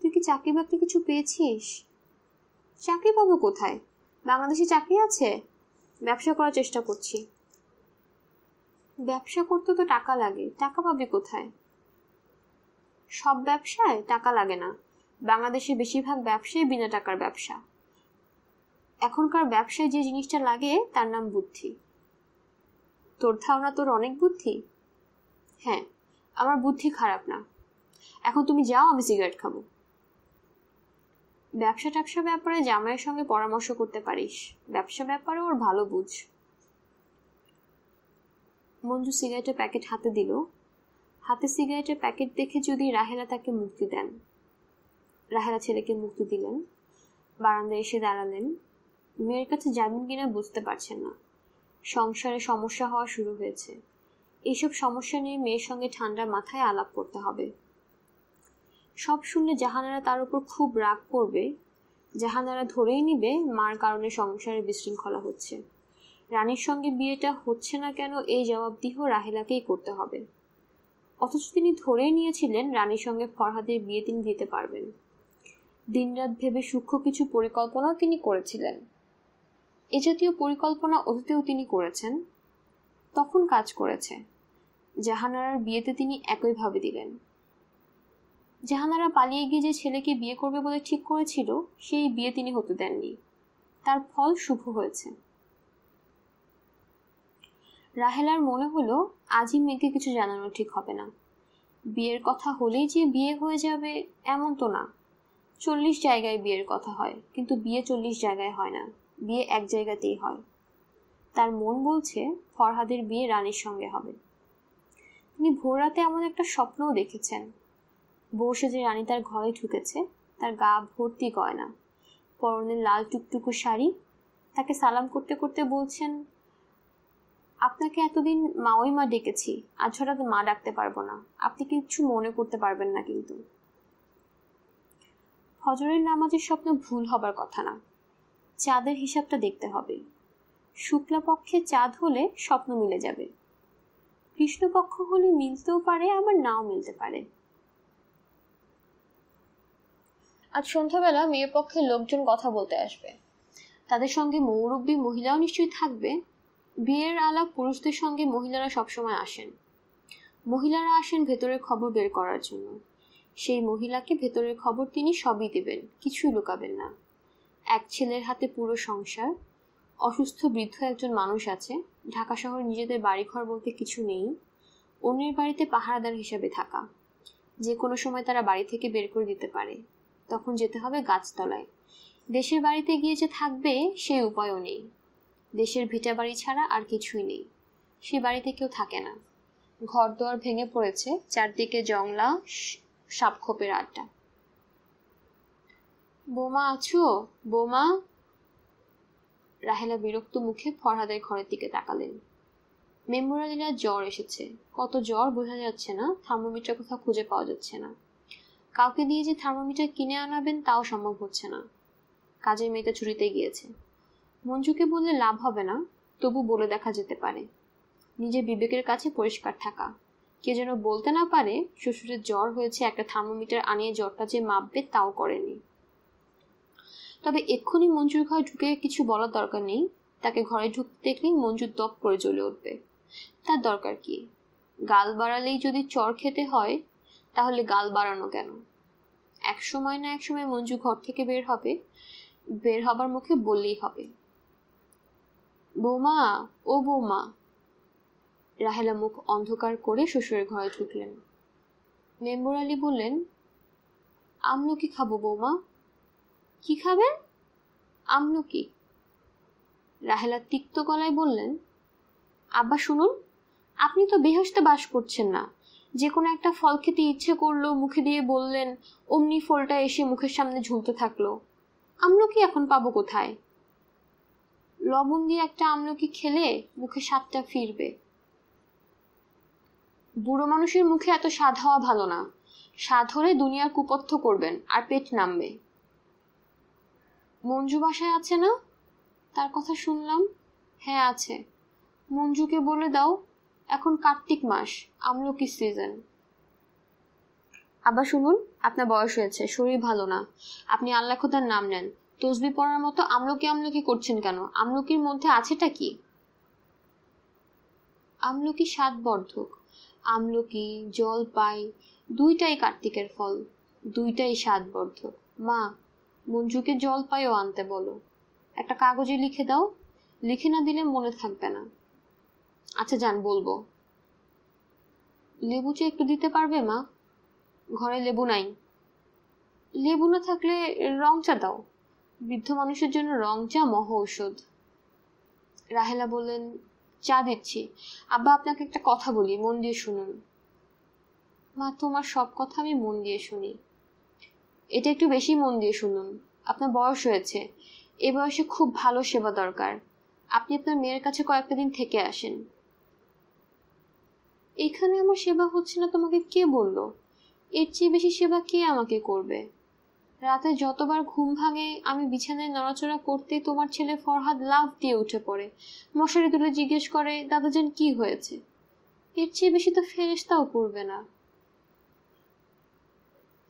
A: তুই কি চাকরি বাকরি কিছু পেয়েছিস? চাকরি পাবো কোথায়? বাংলাদেশে চাকরি আছে? ব্যবসা করার চেষ্টা করছি। ব্যবসা করতে তো টাকা লাগে, টাকা পাবি কোথায়? সব ব্যবসায় টাকা লাগে না। বাংলাদেশে বেশিরভাগ ব্যবসায় বিনা টাকার ব্যবসা। এখনকার ব্যবসায় যে জিনিসটা লাগে তার নাম বুদ্ধি। তোর ধারণা তোর অনেক বুদ্ধি? হ্যাঁ, আমার বুদ্ধি খারাপ না। এখন তুমি যাও, আমি সিগারেট খাবো। ব্যবসা ট্যাবসা ব্যাপারে জামাইয়ের সঙ্গে পরামর্শ করতে পারিস। ব্যবসা ব্যাপারে ওর ভালো বুঝ। মঞ্জু সিগারেটের প্যাকেট হাতে দিল। হাতে সিগারেটের প্যাকেট দেখে যদি রাহেলা তাকে মুক্তি দেন। রাহেলা ছেলেকে মুক্তি দিলেন। বারান্দায় এসে দাঁড়ালেন। মেয়ের কাছে যাবেন কিনা বুঝতে পারছেন না। সংসারে সমস্যা হওয়া শুরু হয়েছে। এইসব সমস্যা নিয়ে মেয়ের সঙ্গে ঠান্ডা মাথায় আলাপ করতে হবে। সব শুনলে জাহানারা তার উপর খুব রাগ করবে। জাহানারা ধরেই নিবে মার কারণে সংসারে বিশৃঙ্খলা হচ্ছে। রানীর সঙ্গে বিয়েটা হচ্ছে না কেন এই জবাবদিহ রাহেলাকেই করতে হবে। অথচ তিনি ধরেই নিয়েছিলেন রানীর সঙ্গে ফরহাদের বিয়ে তিনি দিতে পারবেন। দিনরাত ভেবে সূক্ষ্ম কিছু পরিকল্পনাও তিনি করেছিলেন। এ জাতীয় পরিকল্পনা অতীতেও তিনি করেছেন, তখন কাজ করেছে। জাহানারার বিয়েতে তিনি একইভাবে দিলেন।
B: জাহানারা পালিয়ে গিয়ে যে ছেলেকে বিয়ে করবে বলে ঠিক করেছিল, সেই বিয়ে তিনি হতে দেননি। তার ফল শুভ হয়েছে। রাহেলার মনে হলো আজই মেয়েকে কিছু জানানো ঠিক হবে না। বিয়ের কথা হলেই যে বিয়ে হয়ে যাবে এমন তো না। 40 জায়গায় বিয়ের কথা হয়, কিন্তু বিয়ে 40 জায়গায় হয় না, বিয়ে এক জায়গাতেই হয়। তার মন বলছে ফরহাদের বিয়ে রানীর সঙ্গে হবে। তিনি ভোর রাতে এমন একটা স্বপ্নও দেখেছেন। বউ সেজে রানী তার ঘরে ঢুকেছে, তার গা ভর্তি গয়না, পরনে লাল টুকটুকু শাড়ি। তাকে সালাম করতে করতে বলছেন, আপনাকে এতদিন মাওই মা ডেকেছি, আজ হঠাৎ মা ডাকতে পারবো না, আপনি কিচ্ছু মনে করতে পারবেন না কিন্তু। ফজরের নামাজের স্বপ্ন ভুল হবার কথা না। চাঁদের হিসাবটা দেখতে হবে। শুক্লা পক্ষে চাঁদ হলে স্বপ্ন মিলে যাবে, কৃষ্ণপক্ষ হলে মিলতেও পারে, আবার নাও মিলতে পারে। আজ সন্ধ্যাবেলা মেয়ের পক্ষে লোকজন কথা বলতে আসবে। তাদের সঙ্গে মুরব্বী মহিলাও নিশ্চয়ই থাকবে। বিয়ের আলাপ পুরুষদের সঙ্গে মহিলারা সবসময় আসেন। মহিলারা আসেন ভেতরের খবর বের করার জন্য। সেই মহিলাকে ভেতরের খবর তিনি সবই দেবেন, কিছুই লুকাবেন না। এক ছেলের হাতে পুরো সংসার, অসুস্থ বৃদ্ধ একজন মানুষ আছে, ঢাকা শহরে নিজেদের বাড়িঘর বলতে কিছু নেই, অন্যের বাড়িতে পাহারাদার হিসেবে থাকা। যে কোনো সময় তারা বাড়ি থেকে বের করে দিতে পারে, তখন যেতে হবে গাছতলায়। দেশের বাড়িতে গিয়ে যে থাকবে সেই উপায়ও নেই। দেশের ভিটা বাড়ি ছাড়া আর কিছুই নেই। সে বাড়িতে কেউ থাকে না। ঘর দোয়ার ভেঙে পড়েছে, চারদিকে জংলা, সাপখোপের আড্ডা। বোমা আছো বোমা? রাহেলা বিরক্ত মুখে ফরহাদের ঘরের দিকে তাকালেন। মেমোরিয়ালিরা জ্বর এসেছে, কত জ্বর বোঝা যাচ্ছে না, থার্মোমিটার কোথাও খুঁজে পাওয়া যাচ্ছে না। কাউকে দিয়ে যে থার্মোমিটার কিনে আনাবেন তাও সম্ভব হচ্ছে না। কাজের মেয়েটা ছুটিতে গিয়েছে। মঞ্জুকে বললে লাভ হবে না, তবু বলে দেখা যেতে পারে। নিজের বিবেকের কাছে পরিষ্কার থাকা। কে যেন বলতে না পারে শ্বশুরের জ্বর হয়েছে, একটা থার্মোমিটার আনিয়ে জ্বরটা যে মাপবে তাও করেনি। তবে এক্ষুনি মঞ্জুর ঘরে ঢুকে কিছু বলার দরকার নেই। তাকে ঘরে ঢুকতে দেখলেই মঞ্জুর দপ করে জ্বলে উঠবে। তার দরকার কি? গাল বাড়ালেই যদি চর খেতে হয়, তাহলে গাল বাড়ানো কেন? এক সময় না এক সময় মঞ্জু ঘর থেকে বের হবে, বের হবার মুখে বললেই হবে, বৌমা ও বৌমা। রাহেলা মুখ অন্ধকার করে শ্বশুরের ঘরে ঢুকলেন। মেম্বর আলী বললেন, আমলকি খাবো বৌমা। কি খাবেন? আমলকি। রাহেলা তিক্ত গলায় বললেন, আব্বা শুনুন, আপনি তো বেহেশতে বাস করছেন না। যে কোনো একটা ফল খেতে ইচ্ছে করলো, মুখে দিয়ে বললেন, অমনি ফলটা এসে মুখের সামনে ঝুলতে থাকলো। আমলকি এখন পাবো কোথায়? লবণ দিয়ে একটা আমলকি খেলে মুখে স্বাদটা ফিরবে। বুড়ো মানুষের মুখে এত স্বাদ হওয়া ভালো না। স্বাদ হলে দুনিয়ার কুপথ্য করবেন আর পেট নামবে। মঞ্জু বাসায় আছে না? তার কথা শুনলাম। হ্যাঁ আছে। মঞ্জুকে বলে দাও, এখন কার্তিক মাস, আমলকি সিজন। আবার শুনুন, আপনার বয়স হয়েছে, শরীর ভালো না, আপনি আল্লাহ খোদার নাম নেন, তসবি পড়ার মতো আমলকি আমলকি করছেন কেন? আমলকির মধ্যে আছেটা কি? আমলকি স্বাদবর্ধক। আমলকি, জলপাই দুইটাই কার্তিকের ফল, দুইটাই স্বাদবর্ধক। মা, মঞ্জুকে জলপাইও আনতে বলো। একটা কাগজে লিখে দাও, লিখে না দিলে মনে থাকবে না। আচ্ছা যান, বলবো। লেবু চা একটু দিতে পারবে মা? ঘরে লেবু নাই। লেবু না থাকলে রং চা দাও। বৃদ্ধ মানুষের জন্য রং চা মহা ঔষধ। রাহেলা বললেন, চা দিচ্ছি। আব্বা, আপনাকে একটা কথা বলি, মন দিয়ে শুনুন। মা, তোমার সব কথা আমি মন দিয়ে শুনি। এটা একটু বেশি মন দিয়ে শুনুন। আপনার বয়স হয়েছে, এ বয়সে খুব ভালো সেবা দরকার। আপনি আপনার মেয়ের কাছে কয়েকটা দিন থেকে আসেন। এখানে আমার সেবা হচ্ছে না তোমাকে কে বললো? এর চেয়ে বেশি সেবা কে আমাকে করবে? রাতে যতবার ঘুম ভাঙে আমি বিছানায় নড়াচড়া করতে তোমার ছেলে ফরহাদ লাফ দিয়ে উঠে পড়ে, মশারি তুলে জিজ্ঞেস করে, দাদাজান কি হয়েছে? এর চেয়ে বেশি তো ফেরেশতাও করবে না।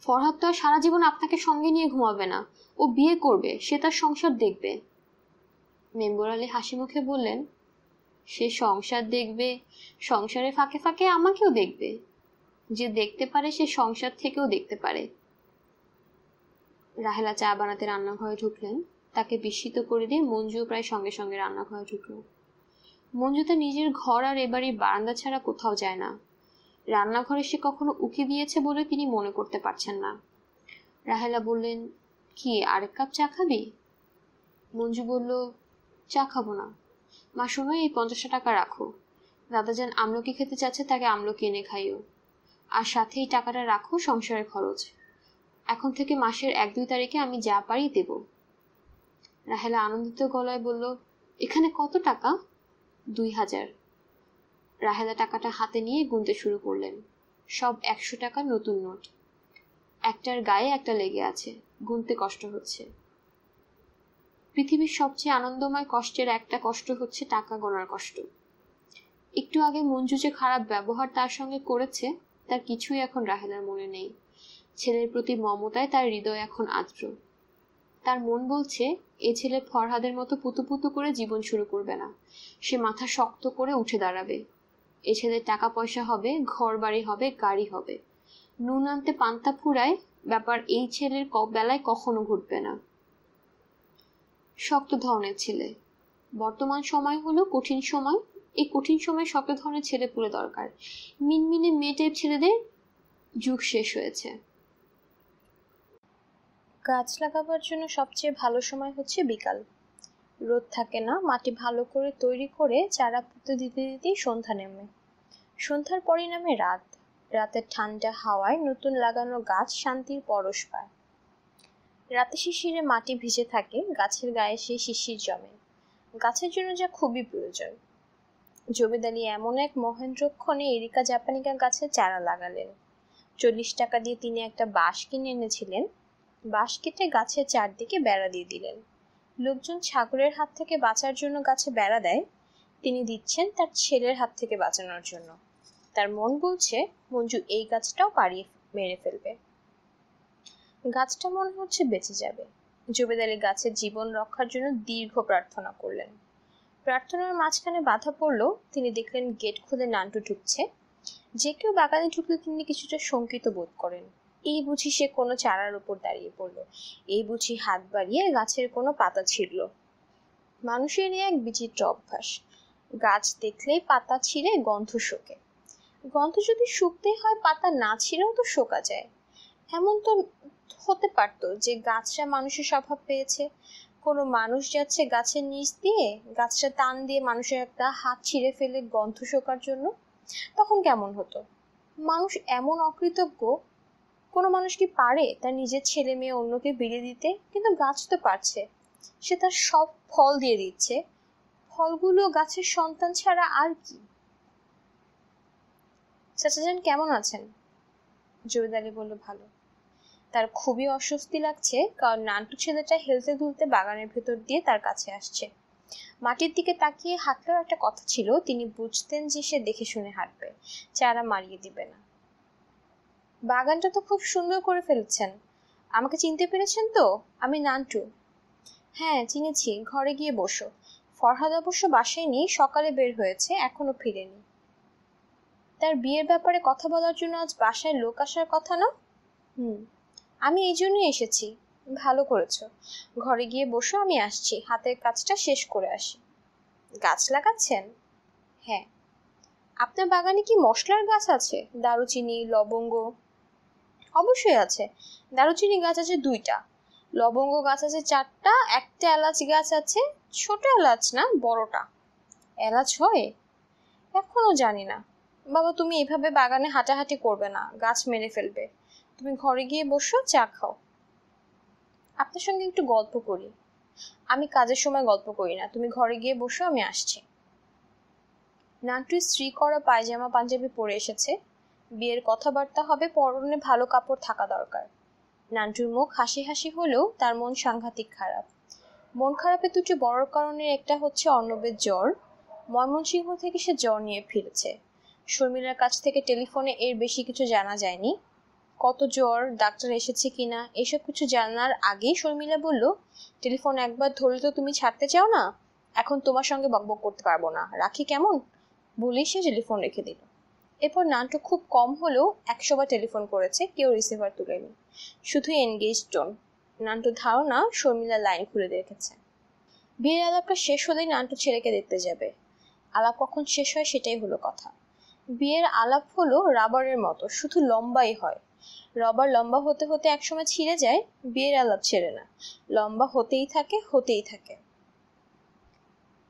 B: ফরহাদ তো আর সারা জীবন আপনাকে সঙ্গে নিয়ে ঘুমাবে না, ও বিয়ে করবে, সে তার সংসার দেখবে। মেম্বর আলী হাসি মুখে বললেন, সে সংসার দেখবে, সংসারে ফাঁকে ফাঁকে আমাকেও দেখবে। যে দেখতে পারে সে সংসার থেকেও দেখতে পারে। রাহেলা চা বানাতে রান্নাঘরে ঢুকলেন। তাকে বিস্মিত করে দিয়ে মঞ্জুও প্রায় সঙ্গে সঙ্গে রান্নাঘরে ঢুকল। মঞ্জু তার নিজের ঘর আর এবাড়ির বারান্দা ছাড়া কোথাও যায় না। রান্নাঘরে সে কখনো উকি দিয়েছে বলে তিনি মনে করতে পারছেন না। রাহেলা বললেন, কি আরেক কাপ চা খাবি? মঞ্জু বলল, চা খাবো না মা, শোনো, এই 50 টাকা রাখো। দাদাজান আমলকি খেতে চাচ্ছে, তাকে আমলকি এনে খাইও। আর সাথে এই টাকাটা রাখো সংসারের খরচ। এখন থেকে মাসের 1-2 তারিখে আমি যা পারি দেব। রাহেলা আনন্দিত গলায় বলল, এখানে কত টাকা? 2000। রাহেলা টাকাটা হাতে নিয়ে গুনতে শুরু করলেন। সব 100 টাকার নতুন নোট। একটার গায়ে একটা লেগে আছে, গুনতে কষ্ট হচ্ছে। পৃথিবীর সবচেয়ে আনন্দময় কষ্টের একটা কষ্ট হচ্ছে টাকা গোনার কষ্ট। একটু আগে মঞ্জু যে খারাপ ব্যবহার তার সঙ্গে করেছে, তার কিছুই এখন রাহেলার মনে নেই। ছেলের প্রতি মমতায় তার হৃদয় এখন আর্দ্র। তার মন বলছে, এ ছেলে ফরহাদের মতো পুতুপুতু করে জীবন শুরু করবে না। সে মাথা শক্ত করে উঠে দাঁড়াবে। এ ছেলের টাকা পয়সা হবে, ঘর বাড়ি হবে, গাড়ি হবে। নুন আনতে পান্তা ফুরায় ব্যাপার এই ছেলের বেলায় কখনো ঘটবে না। শক্ত ধরনের ছেলে। বর্তমান সময় হলো কঠিন সময়। এই কঠিন সময় শক্ত ধরনের ছেলে পুলে দরকার। মিনমিনে মেয়ে টাইপ ছেলেদের যুগ শেষ হয়েছে।
A: গাছ লাগাবার জন্য সবচেয়ে ভালো সময় হচ্ছে বিকাল। রোদ থাকে না, মাটি ভালো করে তৈরি করে চারা পুঁতে দিতে দিতেই সন্ধ্যা নেমে। সন্ধ্যার পরই নামে রাত। রাতের ঠান্ডা হাওয়ায় নতুন লাগানো গাছ শান্তির পরশ পায়। রাতে শিশিরে মাটি ভিজে থাকে, গাছের গায়ে সেই শিশির জমে। গাছের জন্য যা খুবই প্রয়োজন। জবেদ আলী এমন এক মহেন্দ্রক্ষণে এরিকা জাপানিকা গাছের চারা লাগালেন। 40 টাকা দিয়ে তিনি একটা বাঁশ কিনে এনেছিলেন। বাঁশ কেটে গাছের চারদিকে বেড়া দিয়ে দিলেন। লোকজন ছাগলের হাত থেকে বাঁচার জন্য গাছে বেড়া দেয়, তিনি দিচ্ছেন তার ছেলের হাত থেকে বাঁচানোর জন্য। তার মন বলছে, মঞ্জু এই গাছটাও পাড়িয়ে মেরে ফেলবে। গাছটা মনে হচ্ছে বেঁচে যাবে। জবেদ আলী গাছের জীবন রক্ষার জন্য দীর্ঘ প্রার্থনা করলেন। প্রার্থনার মাঝখানে বাধা পড়ল। তিনি দেখলেন গেট খুলে নান্টু ঢুকছে। যে কেউ বাগানে ঢুকলে তিনি কিছুটা শঙ্কিত বোধ করেন। এই বুঝি সে কোনো চারার উপর দাঁড়িয়ে পড়ল, এই বুঝি হাত বাড়িয়ে গাছের কোনো পাতা ছিঁড়ল। মানুষেরই এক বিচিত্র অভ্যাস, গাছ দেখলেই পাতা ছিঁড়ে গন্ধ শোকে। গন্ধ যদি শুকতে হয়, পাতা না ছিঁড়েও তো শোকা যায়। এমন তো হতে পারতো যে গাছটা মানুষের স্বভাব পেয়েছে, কোনো মানুষ যাচ্ছে গাছের নিচ দিয়ে, গাছটা টান দিয়ে মানুষের একটা হাত ছিঁড়ে ফেলে গন্ধ শোকার জন্য। তখন কেমন হতো? মানুষ এমন অকৃতজ্ঞ। কোনো মানুষ কি পারে তার নিজের ছেলে মেয়ে অন্যকে বিলিয়ে দিতে? কিন্তু গাছ তো পারছে। সে তার সব ফল দিয়ে দিচ্ছে। ফলগুলো গাছের সন্তান ছাড়া আর কি? চাচাজান কেমন আছেন? জবেদ আলী বলল, ভালো। তার খুবই অস্বস্তি লাগছে, কারণ নান্টু ছেলেটা হেলতে দুলতে বাগানের ভেতর দিয়ে তার কাছে আসছে। মাটির দিকে তাকিয়ে হাঁটলেও একটা কথা ছিল, তিনি বুঝতেন যে সে দেখে শুনে হাঁটবে, চারা মারিয়ে দিবে না। বাগানটা তো খুব সুন্দর করে ফেলেছেন। আমাকে চিনতে পেরেছেন তো? আমি নান্টু। হ্যাঁ, চিনেছি। ঘরে গিয়ে বসো। ফরহাদ অবশ্য বাসায় নেই, সকালে বের হয়েছে, এখনো ফিরেনি। তার বিয়ের ব্যাপারে কথা বলার জন্য আজ বাসায় লোক আসার কথা না? আমি এই জন্যই এসেছি। ভালো করেছো। ঘরে গিয়ে বসো, আমি আসছি, হাতের কাজটা শেষ করে আসি। গাছ লাগাচ্ছেন? হ্যাঁ। আপনার বাগানে কি মশলার গাছ আছে? দারুচিনি, লবঙ্গ? অবশ্যই আছে। দারুচিনি গাছ আছে 2টা, লবঙ্গ গাছ আছে 4টা, একটা এলাচ গাছ আছে। ছোট এলাচ না, বড়টা। এলাচ হয়? এখনো জানি না। বাবা, তুমি এভাবে বাগানে হাঁটাহাঁটি করবে না, গাছ মেরে ফেলবে। তুমি ঘরে গিয়ে বসো, চা খাও। আপনার সঙ্গে একটু গল্প করি। আমি কাজের সময় গল্প করি না, তুমি ঘরে গিয়ে বসো, আমি আসছি। নান্টু স্ত্রী করা পায়জামা পাঞ্জাবি পরে এসেছে। বিয়ের কথাবার্তা হবে, পরনে ভালো কাপড় থাকা দরকার। নান্টুর মুখ হাসি হাসি হলেও তার মন সাংঘাতিক খারাপ। মন খারাপের 2টি বড় কারণের একটা হচ্ছে অর্ণবের জ্বর। ময়মনসিংহ থেকে সে জ্বর নিয়ে ফিরেছে। শর্মিলার কাছ থেকে টেলিফোনে এর বেশি কিছু জানা যায়নি। কত জ্বর, ডাক্তার এসেছে কিনা, এসব কিছু জানার আগেই শর্মিলা বলল, টেলিফোন একবার ধরলে তো তুমি ছাড়তে চাও না। এখন তোমার সঙ্গে বকবক করতে পারবো না, রাখি কেমন? বলেই সে টেলিফোন রেখে দিল। এরপর নান্টু খুব কম হলেও 100 বার টেলিফোন করেছে, কেউ রিসিভার তুলেনি, শুধু এনগেজ টোন। নান্টুর ধারণা শর্মিলা লাইন খুলে রেখেছে। বিয়ের আলাপটা শেষ হলেই নান্টু ছেলেকে দেখতে যাবে। আলাপ কখন শেষ হয় সেটাই হলো কথা। বিয়ের আলাপ হলো রাবারের মতো, শুধু লম্বাই হয়। রবার লম্বা হতে হতে একসময় ছিঁড়ে যায়, বিয়ের আলাপ ছেড়ে না, লম্বা হতেই থাকে হতেই থাকে।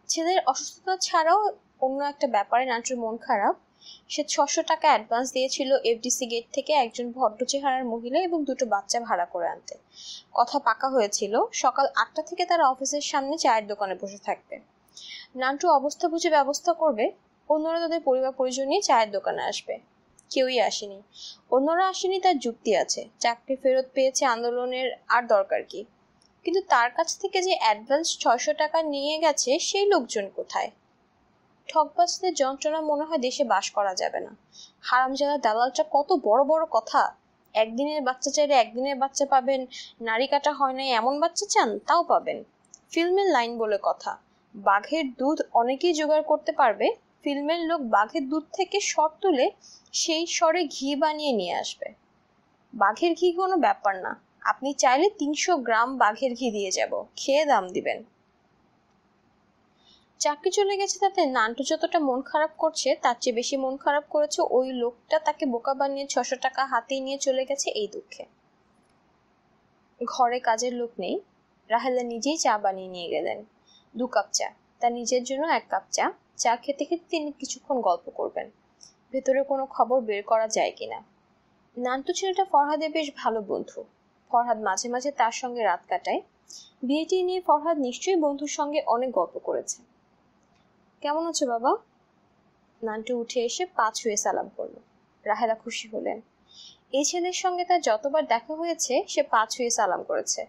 A: ছেলের অসুস্থতা ছাড়াও অন্য একটা ব্যাপারে নান্টুর মন খারাপ। সে 600 টাকা অ্যাডভান্স দিয়েছিল এফডিসি গেট থেকে একজন ভদ্র চেহারার মহিলা এবং 2টো বাচ্চা ভাড়া করে আনতে। কথা পাকা হয়েছিল সকাল 8টা থেকে তারা অফিসের সামনে চায়ের দোকানে বসে থাকবে। নান্টু অবস্থা বুঝে ব্যবস্থা করবে, অন্যরা তাদের পরিবার পরিজন নিয়ে চায়ের দোকানে আসবে। কেউই আসেনি। অন্যরা আসেনি তার যুক্তি আছে, চাকরি ফেরত পেয়েছে আন্দোলনের, আর দরকার কি। কিন্তু তার কাছ থেকে যে অ্যাডভান্স 600 টাকা নিয়ে গেছে সেই লোকজন কোথায়? ঠকবাজদের যন্ত্রণা মনে হয় দেশে বাস করা যাবে না। হারামজাদা দালালটা কত বড় বড় কথা, একদিনের বাচ্চা চাইলে একদিনের বাচ্চা পাবেন, নারী কাটা হয় নাই এমন বাচ্চা চান তাও পাবেন। ফিল্মের লাইন বলে কথা, বাঘের দুধ অনেকেই জোগাড় করতে পারবে, ফিল্মের লোক বাঘের দুধ থেকে সর তুলে সেই সরে ঘি বানিয়ে নিয়ে আসবে। বাঘের ঘি কোনো ব্যাপার না, আপনি চাইলে 300 গ্রাম বাঘের ঘি দিয়ে যাব, খেয়ে দাম দিবেন। চাকরি চলে গেছে তাতে নান্টু যতটা মন খারাপ করছে তার চেয়ে বেশি মন খারাপ করেছে ওই লোকটা তাকে বোকা বানিয়ে 600 টাকা হাতে নিয়ে চলে গেছে এই দুঃখে। ঘরে কাজের লোক নেই, রাহেলা নিজেই চা বানিয়ে নিয়ে গেলেন। 2 কাপ চা, তার নিজের জন্য 1 কাপ চা। চা খেতে খেতে তিনি কিছুক্ষণ গল্প করবেন, ভেতরে কোনো খবর বের করা যায় কিনা। নান্টু ছেলেটা ফরহাদের বেশ ভালো বন্ধু, ফরহাদ মাঝে মাঝে তার সঙ্গে রাত কাটায়। বিয়েটি নিয়ে ফরহাদ নিশ্চয়ই বন্ধুর সঙ্গে অনেক গল্প করেছে। কেমন আছো বাবা? নান্টু উঠে এসে পা ছুঁয়ে সালাম করলো। রাহেলা খুশি হলেন। এই ছেলের সঙ্গে তার যতবার দেখা হয়েছে সে পা ছুঁয়ে সালাম করেছে।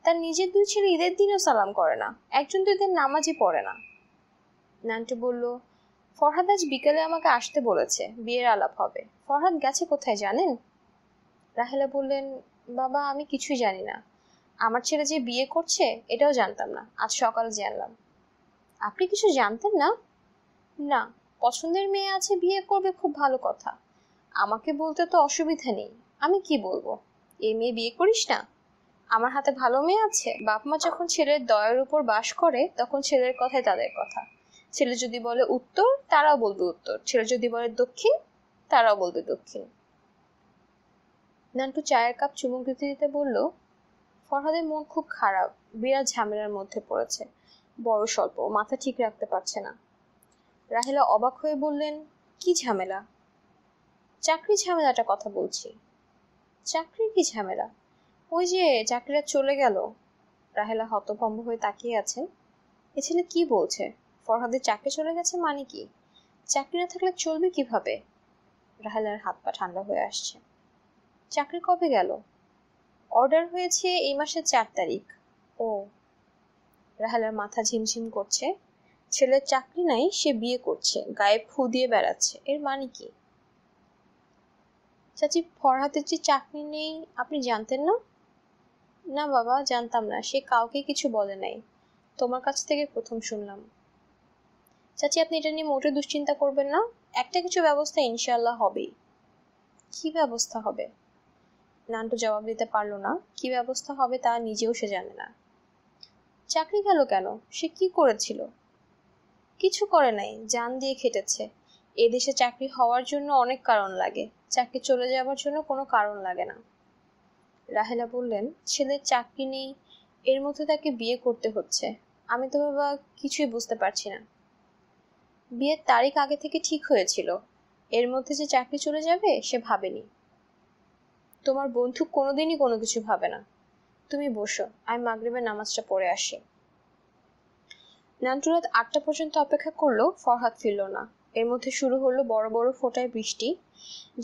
A: তার নিজের 2 ছেলে ঈদের দিনও সালাম করে না, একজন 2 দিন নামাজই পড়ে না। নান্টু বলল, ফরহাদ আজ বিকেলে আমাকে আসতে বলেছে, বিয়ের আলাপ হবে। ফরহাদ গেছে কোথায় জানেন? রাহেলা বললেন, বাবা আমি কিছুই জানি না, আমার ছেলে যে বিয়ে করছে এটাও জানতাম না, আজ সকালে জানলাম। আপনি কিছু জানতেন না? না, পছন্দের মেয়ে আছে, বিয়ে করবে, খুব ভালো কথা, আমাকে বলতে তো অসুবিধা নেই, আমি কি বলবো, এই মেয়ে বিয়ে করিস না, আমার হাতে ভালো মেয়ে আছে। বাপ মা যখন ছেলের দয়ের উপর বাস করে তখন ছেলের কথাই তাদের কথা। ছেলে যদি বলে উত্তর তারাও বলবে উত্তর, ছেলে যদি বলে দক্ষিণ তারাও বলবে দক্ষিণ। নান্টু চায়ের কাপ চুমুক দিতে দিতে বলল, ফরহাদের মন খুব খারাপ, বিরাট ঝামেলার মধ্যে পড়েছে, বড় স্বল্প, মাথা ঠিক রাখতে পারছে না। রাহেলা অবাক হয়ে বললেন, কি ঝামেলা? চাকরি ঝামেলাটা কথা বলছি। চাকরির কি ঝামেলা? ওই যে চাকরিটা চলে গেল। রাহেলা হতভম্ব হয়ে তাকিয়ে আছেন। এ ছেলে কি বলছে? ফরহাদের চাকরি চলে গেছে মানে কি? চাকরি না থাকলে চলবে কিভাবে? রাহেলার হাত পা ঠান্ডা হয়ে আসছে। চাকরি কবে গেল? অর্ডার হয়েছে এই মাসের 4 তারিখ। ও। রাহেলার মাথা ঝিমঝিম করছে। ছেলের চাকরি নাই, সে বিয়ে করছে, গায়ে ফু দিয়ে বেড়াচ্ছে, এর মানে কি? চাচি, ফরহাদের যে চাকরি নেই আপনি জানতেন না? না বাবা, জানতাম না, সে কাউকে কিছু বলে নাই, তোমার কাছ থেকে প্রথম শুনলাম। চাচি আপনি এটা নিয়ে মোটে দুশ্চিন্তা করবেন না, একটা কিছু ব্যবস্থা ইনশাআল্লাহ হবেই। কি ব্যবস্থা হবে? নান্টু জবাব দিতে পারলো না, কি ব্যবস্থা হবে তা নিজেও সে জানে না। চাকরি গেল কেন? সে কি করেছিল? কিছু করে নাই, জান দিয়ে খেটেছে। এদেশে চাকরি হওয়ার জন্য অনেক কারণ লাগে, চাকরি চলে যাওয়ার জন্য কোনো কারণ লাগে না। রাহেলা বললেন, ছেলের চাকরি নেই, এর মধ্যে তাকে বিয়ে করতে হচ্ছে, আমি তো বাবা কিছুই বুঝতে পারছি না। বিয়ের তারিখ আগে থেকে ঠিক হয়েছিল, এর মধ্যে যে চাকরি চলে যাবে সে ভাবেনি। তোমার বন্ধু কোনোদিনই কোনো কিছু ভাবে না। তুমি বসো, আমি মাগরিবের নামাজটা পড়ে আসি। নান্টু রাত 8টা পর্যন্ত অপেক্ষা করলো, ফরহাদ ফিরল না। এর মধ্যে শুরু হলো বড় বড় ফোঁটায় বৃষ্টি।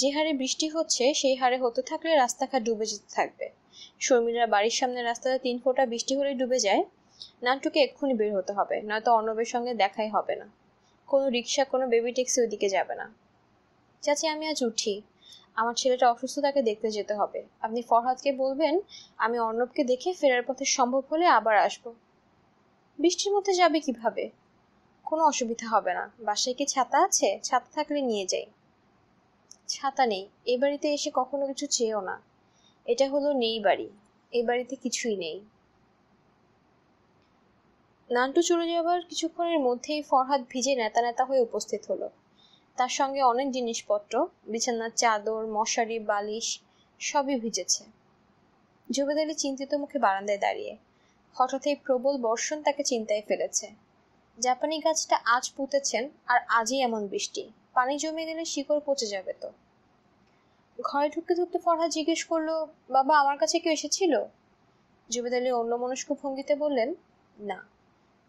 A: যে হারে বৃষ্টি হচ্ছে সেই হারে হতে থাকলে রাস্তাঘাট ডুবে যেতে থাকবে। শর্মিলার বাড়ির সামনে রাস্তাটা 3 ফোঁটা বৃষ্টি হলে ডুবে যায়। নান্টুকে এক্ষুনি বের হতে হবে, নয়তো অর্ণবের সঙ্গে দেখাই হবে না। কোনো রিক্সা, কোনো বেবি ট্যাক্সি ওইদিকে যাবে না। চাচি আমি আজ উঠি, আমার ছেলেটা অসুস্থ, তাকে দেখতে যেতে হবে। আপনি ফরহাদকে বলবেন আমি অর্ণবকে দেখে ফেরার পথে সম্ভব হলে আবার আসবো। বৃষ্টির মধ্যে যাবে কিভাবে? কোনো অসুবিধা হবে না, বাসায় কি ছাতা আছে? ছাতা থাকলে নিয়ে যাই। ছাতা নেই, এ বাড়িতে এসে কখনো কিছু চেয়েও না। এটা হলো নেই বাড়ি, এই বাড়িতে কিছুই নেই। নান্টু চলে যাবার কিছুক্ষণের মধ্যেই ফরহাদ ভিজে নেতা নেতা হয়ে উপস্থিত হলো। তার সঙ্গে অনেক জিনিসপত্র, বিছানার চাদর, মশারি, বালিশ সবই ভিজেছে। জুবেদ আলী চিন্তিত মুখে বারান্দায় দাঁড়িয়ে। হঠাৎ এই প্রবল বর্ষণ তাকে চিন্তায় ফেলেছে। জাপানি গাছটা আজ পুঁতেছেন আর আজই এমন বৃষ্টি, পানি জমে গেলে শিকড় পচে যাবে তো। ঘরে ঢুকতে ঢুকতে ফরহাদ জিজ্ঞেস করলো, বাবা আমার কাছে কেউ এসেছিল? জুবেদ আলী অন্যমনস্ক ভঙ্গিতে বললেন, না।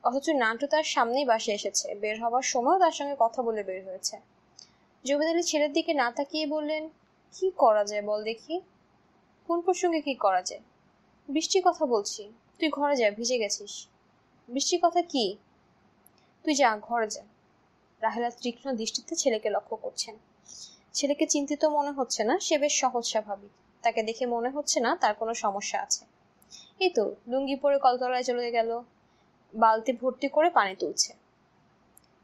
A: অথচ নান্টু তার সামনেই বাসে এসেছে, বের হবার সময় তার সঙ্গে কথা বলে বের হয়েছে। জুবেদ আলী ছেলের দিকে না তাকিয়ে বললেন, কি করা যায় বল দেখি। কোন প্রসঙ্গে কি করা যায়? বৃষ্টির কথা বলছি, তুই ঘরে যা, ভিজে গেছিস। বৃষ্টির কথা কি? তুই যা, ঘরে যা। রাহেলা তীক্ষ্ণ দৃষ্টিতে ছেলেকে লক্ষ্য করছেন। ছেলেকে চিন্তিত মনে হচ্ছে না, সে বেশ সহজ স্বাভাবিক। তাকে দেখে মনে হচ্ছে না তার কোনো সমস্যা আছে। এই তো লুঙ্গি পরে কলতলায় চলে গেল, বালতি ভর্তি করে পানি তুলছে।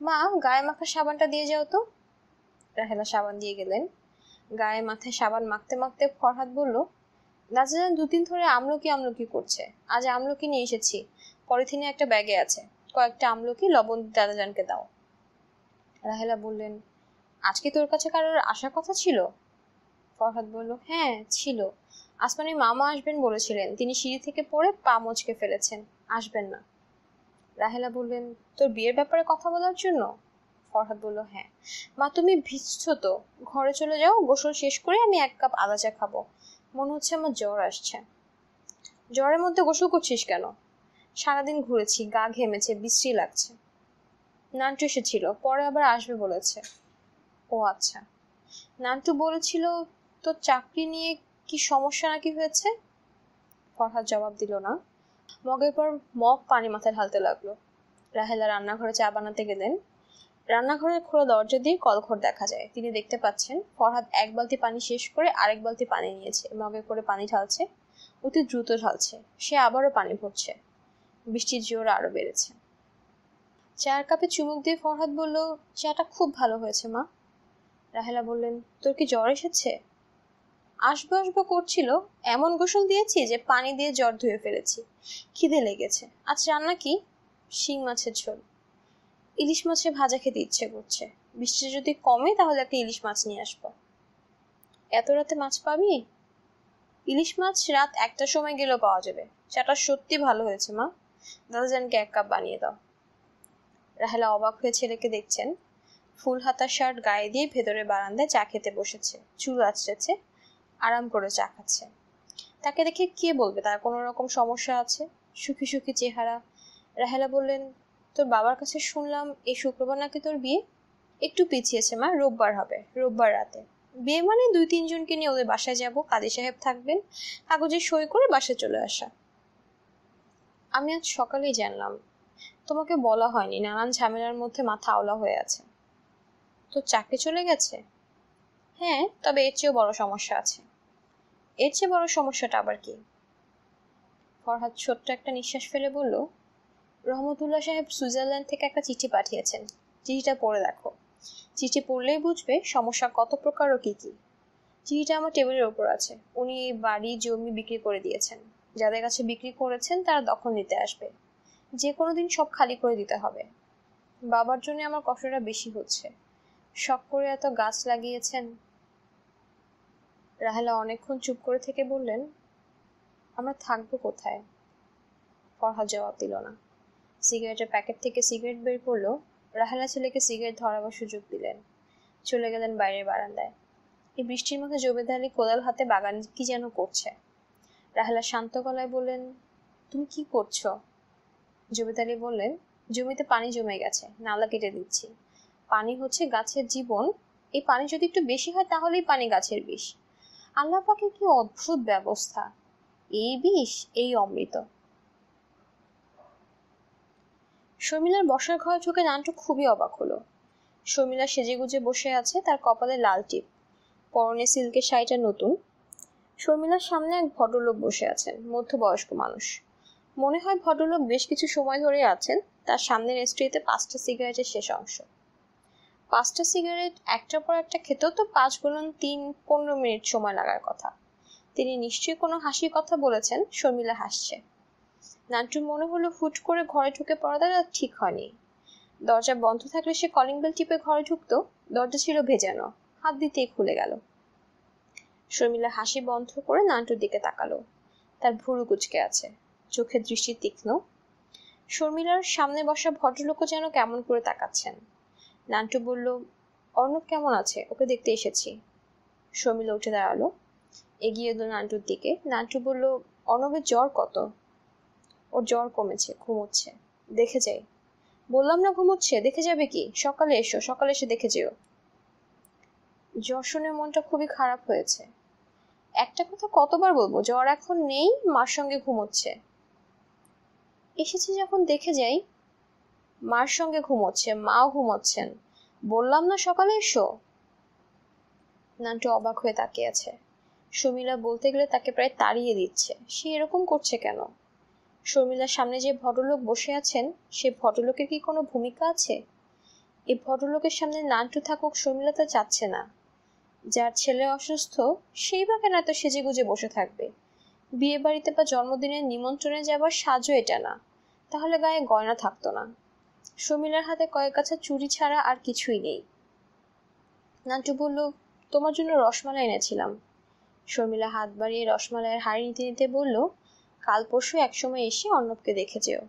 A: মা, গায়ে মাখা সাবানটা দিয়ে যাও তো। রাহেলা সাবান দিয়ে গেলেন। গায়ে মাথায় সাবান মাখতে মাখতে ফরহাদ বলল, দাদাজান 2 দিন ধরে আমলকি আমলকি করছে, আজ আমলকি নিয়ে এসেছি, পলিথিনে একটা ব্যাগে আছে, কয়েকটা আমলকি লবণ দাদাজানকে দাও। রাহেলা বললেন, আজকে তোর কাছে কারোর আসার কথা ছিল? ফরহাদ বলল, হ্যাঁ ছিল। আসমানির মামা আসবেন বলেছিলেন, তিনি সিঁড়ি থেকে পড়ে পা মচকে ফেলেছেন, আসবেন না। রাহেলা বললেন, তোর বিয়ের ব্যাপারে কথা বলার জন্য? ফরহাদ বলল, হ্যাঁ। মা তুমি ভিজছো তো, ঘরে চলে যাও, গোসল শেষ করে আমি 1 কাপ আদা চা খাবো, মনে হচ্ছে আমার জ্বর আসছে। জ্বরের মধ্যে গোসল করছিস কেন? সারাদিন ঘুরেছি, গা ঘেমেছে, বিশ্রী লাগছে। নান্টু এসেছিল, পরে আবার আসবে বলেছে। ও আচ্ছা। নান্টু বলেছিল তোর চাকরি নিয়ে কি সমস্যা নাকি হয়েছে? ফরহাদ জবাব দিল না। মগের পর মগ পানি মাথায় ঢালতে লাগলো। রাহেলা রান্নাঘরে চা বানাতে গেলেন। রান্নাঘরের খোলা দরজা দিয়ে কলঘর দেখা যায়। তিনি দেখতে পাচ্ছেন ফরহাদ 1 বালতি পানি শেষ করে আরেক বালতি পানি নিয়েছে, মগে করে পানি ঢালছে, অতি দ্রুত ঢালছে। সে আবারও পানি ভরছে। বৃষ্টির জোর আরো বেড়েছে। চায়ের কাপে চুমুক দিয়ে ফরহাদ বলল, চাটা খুব ভালো হয়েছে মা। রাহেলা বললেন, তোর কি জ্বর এসেছে? আসবো আসবো করছিল, এমন গোসল দিয়েছি যে পানি দিয়ে জ্বর ধুয়ে ফেলেছি। খিদে লেগেছে। আজ রান্না কি? শিং মাছের ঝোল। ইলিশ মাছের ভাজা খেতে ইচ্ছে করছে। বৃষ্টি যদি কমে তাহলে একটা ইলিশ মাছ নিয়ে আসবো। এত রাতে মাছ পাবি? ইলিশ মাছ রাত 1টার সময় গেলেও পাওয়া যাবে। চাটা সত্যি ভালো হয়েছে মা, দাদাজানকে 1 কাপ বানিয়ে দাও। রাহেলা অবাক হয়ে ছেলেকে দেখছেন। ফুল হাতা শার্ট গায়ে দিয়ে ভেতরে বারান্দায় চা খেতে বসেছে, চুল আঁচড়েছে, আরাম করে চা খাচ্ছে। তাকে দেখে কে বলবে তার কোনো রকম সমস্যা আছে? সুখী সুখী চেহারা। রাহেলা বললেন, তোর বাবার কাছে শুনলাম এই শুক্রবার নাকি তোর বিয়ে? একটু পিছিয়েছে মা, রোববার হবে, রোববার রাতে। বিয়ে মানে 2-3 জনকে নিয়ে ওদের বাসায় যাব, কাজী সাহেব থাকবেন, কাগজে সই করে বাসায় চলে আসা। আমি আজ সকালেই জানলাম, তোমাকে বলা হয়নি, নানান ঝামেলার মধ্যে মাথা আওলা হয়ে আছে। তোর চাকরি চলে গেছে? হ্যাঁ, তবে এর চেয়েও বড় সমস্যা আছে। এর চেয়ে বড় সমস্যাটা আবার কি? ফরহাদ ছোট্ট একটা নিঃশ্বাস ফেলে বলল, রহমতুল্লাহ সাহেব সুইজারল্যান্ড থেকে একটা চিঠি পাঠিয়েছেন, চিঠিটা পড়ে দেখো। চিঠি পড়লেই বুঝবে সমস্যা কত প্রকার ও কি কি। চিঠিটা আমার টেবিলের ওপর আছে। উনি বাড়ি জমি বিক্রি করে দিয়েছেন। যাদের কাছে বিক্রি করেছেন তারা দখল নিতে আসবে। যে কোনো দিন সব খালি করে দিতে হবে। বাবার জন্য আমার কষ্টটা বেশি হচ্ছে। শখ করে এত গাছ লাগিয়েছেন। রাহেলা অনেকক্ষণ চুপ করে থেকে বললেন, আমরা থাকবো কোথায়? ফরহাদ জবাব দিল না। সিগারেটের প্যাকেট থেকে সিগারেট বের করলো। রাহেলা ছেলেকে সিগারেট ধরাবার সুযোগ দিলেন। চলে গেলেন বাইরের বারান্দায়। এই বৃষ্টির মধ্যে জুবেদ আলী কোদাল হাতে বাগান কি যেন করছে। রাহেলা শান্ত গলায় বললেন, তুমি কি করছো? জুবেদ আলী বললেন, জমিতে পানি জমে গেছে, নালা কেটে দিচ্ছি। পানি হচ্ছে গাছের জীবন। এই পানি যদি একটু বেশি হয় তাহলেই পানি গাছের বিষ। আল্লাহ পাকের কি অদ্ভুত ব্যবস্থা! এই বিষ, এই অমৃত। শর্মিলার বসার ঘরে ঢুকে নান্টু খুবই অবাক হলো। শর্মিলা সেজেগুজে বসে আছে, তার কপালে লাল টিপ, পরনে সিল্কের শাড়িটা নতুন। শর্মিলার সামনে এক ভদ্রলোক বসে আছেন, মধ্যবয়স্ক মানুষ। মনে হয় ভদ্রলোক বেশ কিছু সময় ধরে আছেন। তার সামনের স্ট্রিতে 5টা সিগারেটের শেষ অংশ। 5টা সিগারেট একটার পর একটা খেতেও তো 5 × 3 15 মিনিট সময় লাগার কথা। তিনি নিশ্চয়ই কোনো হাসির কথা বলেছেন। শর্মিলা হাসছে। নান্টুর মনে হলো হুট করে ঘরে ঢুকে পড়াটা ঠিক হয়নি। দরজা বন্ধ থাকলে সে কলিং বেল টিপে ঘরে ঢুকতো। দরজা ছিল ভেজানো, হাত দিতেই খুলে গেল। শর্মিলা হাসি বন্ধ করে নান্টুর দিকে তাকালো। তার ভুরু কুঁচকে আছে, চোখের দৃষ্টি তীক্ষ্ণ। শর্মিলার সামনে বসা ভদ্রলোকও যেন কেমন করে তাকাচ্ছেন। নান্টু বলল, অর্ণব কেমন আছে? ওকে দেখতে এসেছি। শর্মিলা উঠে দাঁড়ালো, এগিয়ে এলো নান্টুর দিকে। নান্টু বলল, অর্ণবের জ্বর কত? ওর জ্বর কমেছে, ঘুমোচ্ছে। দেখে যাই। বললাম না ঘুমোচ্ছে, দেখে যাবে কি? সকালে এসো, সকালে এসে দেখে যেও। জ্বর শুনে মনটা খুবই খারাপ হয়েছে। একটা কথা কতবার বলবো, জ্বর এখন নেই, মার সঙ্গে ঘুমোচ্ছে। এসেছি যখন দেখে যাই। মার সঙ্গে ঘুমোচ্ছে, মাও ঘুমোচ্ছেন। বললাম না সকালে এসো। নান্টু অবাক হয়ে তাকিয়ে আছে। শর্মিলা বলতে গেলে তাকে প্রায় তাড়িয়ে দিচ্ছে। সে এরকম করছে কেন? শর্মিলার সামনে যে ভদ্রলোক বসে আছেন, সে ভদ্রলোকের কি কোনো ভূমিকা আছে? এই ভদ্রলোকের সামনে নান্টু থাকুক শর্মিলা তা চাচ্ছে না। যার ছেলে অসুস্থ, সেই বা কেন এত সেজেগুজে বসে থাকবে? বিয়ে বাড়িতে বা জন্মদিনের নিমন্ত্রণে যাবার সাজও এটা না। তাহলে গায়ে গয়না থাকতো না। শর্মিলার হাতে কয়েক গাছা চুড়ি ছাড়া আর কিছুই নেই। নান্টু বলল, তোমার জন্য রসমালাই এনেছিলাম। শর্মিলা হাত বাড়িয়ে রসমালাইয়ের হাড়ি নিতে নিতে বলল, কাল পরশু একসময় এসে অর্ণবকে দেখে যেও।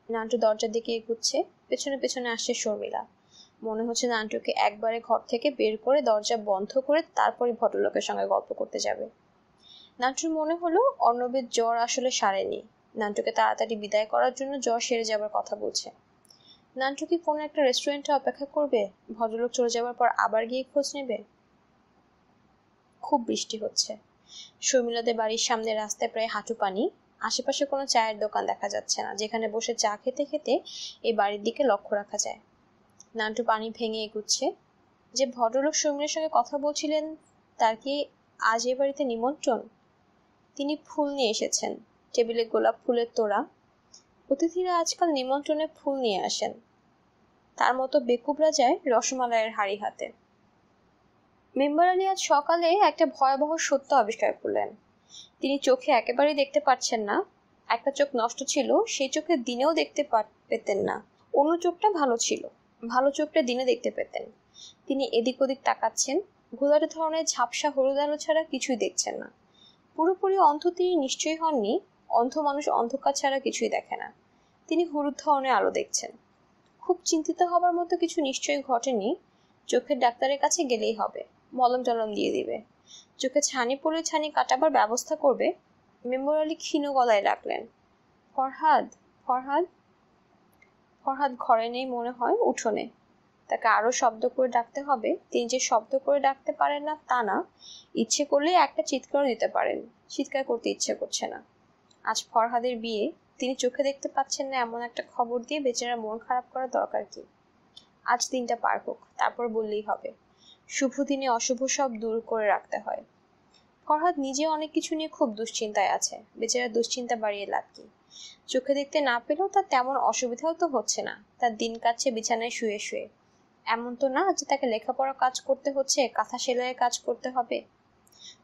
A: নান্টু দরজার দিকে এগুচ্ছে, পেছনে পেছনে আসছে শর্মিলা। মনে হচ্ছে নান্টুকে একবারে ঘর থেকে বের করে দরজা বন্ধ করে তারপরে ভদ্রলোকের সঙ্গে গল্প করতে যাবে। নান্টুর মনে হলো অর্ণবের জ্বর আসলে সারেনি। নান্টুকে তাড়াতাড়ি বিদায় করার জন্য জ্বর সেরে যাবার কথা বলছে। নান্টু কি কোনো একটা রেস্টুরেন্টে অপেক্ষা করবে? ভদ্রলোক চলে যাবার পর আবার গিয়ে খোঁজ নেবে? খুব বৃষ্টি হচ্ছে। শর্মিলাদের বাড়ির সামনে রাস্তায় প্রায় হাঁটু পানি। আশেপাশে কোনো চায়ের দোকান দেখা যাচ্ছে না, যেখানে বসে চা খেতে খেতে এই বাড়ির দিকে লক্ষ্য রাখা যায়। নান্টু পানি ভেঙে এগুচ্ছে। যে ভদ্রলোক শর্মিলার সঙ্গে কথা বলছিলেন, তার কি আজ এ বাড়িতে নিমন্ত্রণ? তিনি ফুল নিয়ে এসেছেন, টেবিলে গোলাপ ফুলের তোড়া। অতিথিরা আজকাল নিমন্ত্রণে ফুল নিয়ে আসেন। তার মতো বেকুবরা যায় রসমালাইয়ের হাড়ি হাতে। মেম্বার আলী আজ সকালে একটা ভয়াবহ সত্য আবিষ্কার করলেন। তিনি চোখে একেবারেই দেখতে পাচ্ছেন না। একটা চোখ নষ্ট ছিল, সেই চোখে দিনেও দেখতে পেতেন না। অন্য চোখটা ভালো ছিল, ভালো চোখটা দিনে দেখতে পেতেন। তিনি এদিক ওদিক তাকাচ্ছেন, ঘোলাটে ধরনের ঝাপসা হলুদ আলো ছাড়া কিছুই দেখছেন না। পুরোপুরি অন্ধ তিনি নিশ্চয়ই হননি। অন্ধ মানুষ অন্ধকার ছাড়া কিছুই দেখে না। তিনি হলুদ ধরনের আলো দেখছেন। খুব চিন্তিত হবার মতো কিছু নিশ্চয়ই ঘটেনি। চোখের ডাক্তারের কাছে গেলেই হবে, মলম টলম দিয়ে দিবে। চোখে ছানি পড়লে ছানি কাটাবার ব্যবস্থা করবে। মেম্বার আলী ক্ষীণ গলায় ডাকলেন, ফরহাদ, ফরহাদ। ফরহাদ ঘরে নেই মনে হয়, উঠোনে। তাকে আরো শব্দ করে ডাকতে হবে। তিনি যে শব্দ করে ডাকতে পারেন না তা না, ইচ্ছে করলে একটা চিৎকারও দিতে পারেন। চিৎকার করতে ইচ্ছে করছে না। আজ ফরহাদের বিয়ে, তিনি চোখে দেখতে পাচ্ছেন না এমন একটা খবর দিয়ে বেচারা মন খারাপ করার দরকার কি? আজ দিনটা পার হোক, তারপর বললেই হবে। শুভ দিনে অশুভ সব দূর করে রাখতে হয়। ফরহাদ নিজে অনেক কিছু নিয়ে খুব দুশ্চিন্তায় আছে। বেচারা দুশ্চিন্তা বাড়িয়ে লাভ কি? চোখে দেখতে না পেলেও তার তেমন অসুবিধাও তো হচ্ছে না। তার দিন কাটছে বিছানায় শুয়ে শুয়ে। এমন তো না যে তাকে লেখাপড়া কাজ করতে হচ্ছে, কাঁথা সেলাইয়ের কাজ করতে হবে।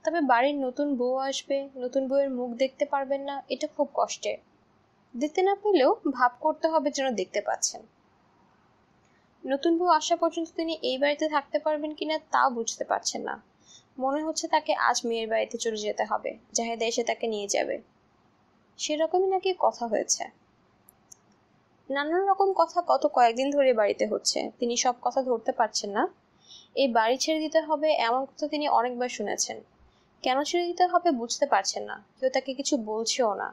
A: তবে বাড়ির নতুন বউ আসবে, নতুন বউয়ের মুখ দেখতে পারবেন না, এটা খুব কষ্টের। দেখতে না পেলেও ভাব করতে হবে যেন দেখতে পাচ্ছেন। নতুন বউ আসা পর্যন্ত তিনি এই বাড়িতে থাকতে পারবেন কিনা তাও বুঝতে পারছেন না। মনে হচ্ছে তাকে আজ মেয়ের বাড়িতে চলে যেতে হবে, জাহেদা এসে তাকে নিয়ে যাবে। সেরকমই নাকি কথা হয়েছে। নানান রকম কথা গত কয়েকদিন ধরে বাড়িতে হচ্ছে। তিনি সব কথা ধরতে পারছেন না। এই বাড়ি ছেড়ে দিতে হবে এমন কথা তিনি অনেকবার শুনেছেন। কেন ছেড়ে দিতে হবে বুঝতে পারছেন না। কেউ তাকে কিছু বলছেও না।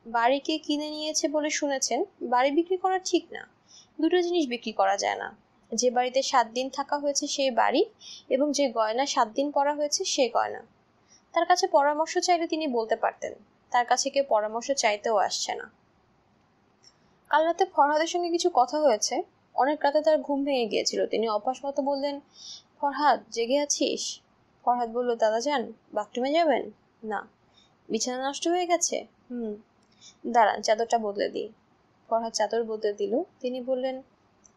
A: বাড়ি কে কিনে নিয়েছে বলে শুনেছেন। বাড়ি বিক্রি করা ঠিক না। দুটো জিনিস বিক্রি করা যায় না। যে বাড়িতে 7 দিন থাকা হয়েছে সেই বাড়ি, এবং যে গয়না 7 দিন পরা হয়েছে সেই গয়না। তার কাছে পরামর্শ চাইলে তিনি বলতে পারতেন। তার কাছে কেউ পরামর্শ চাইতেও আসছে না। কাল রাতে ফরহাদের সঙ্গে কিছু কথা হয়েছে। অনেক রাতে তার ঘুম ভেঙে গিয়েছিল। তিনি অভ্যাস মতো বললেন, ফরহাদ জেগে আছিস? ফরহাদ বলল, দাদা যান, বাথরুমে যাবেন? না। বিছানা নষ্ট হয়ে গেছে? দাঁড়ান চাদরটা বদলে দিই। ফরহাদ চাদর বদলে দিল। তিনি বললেন,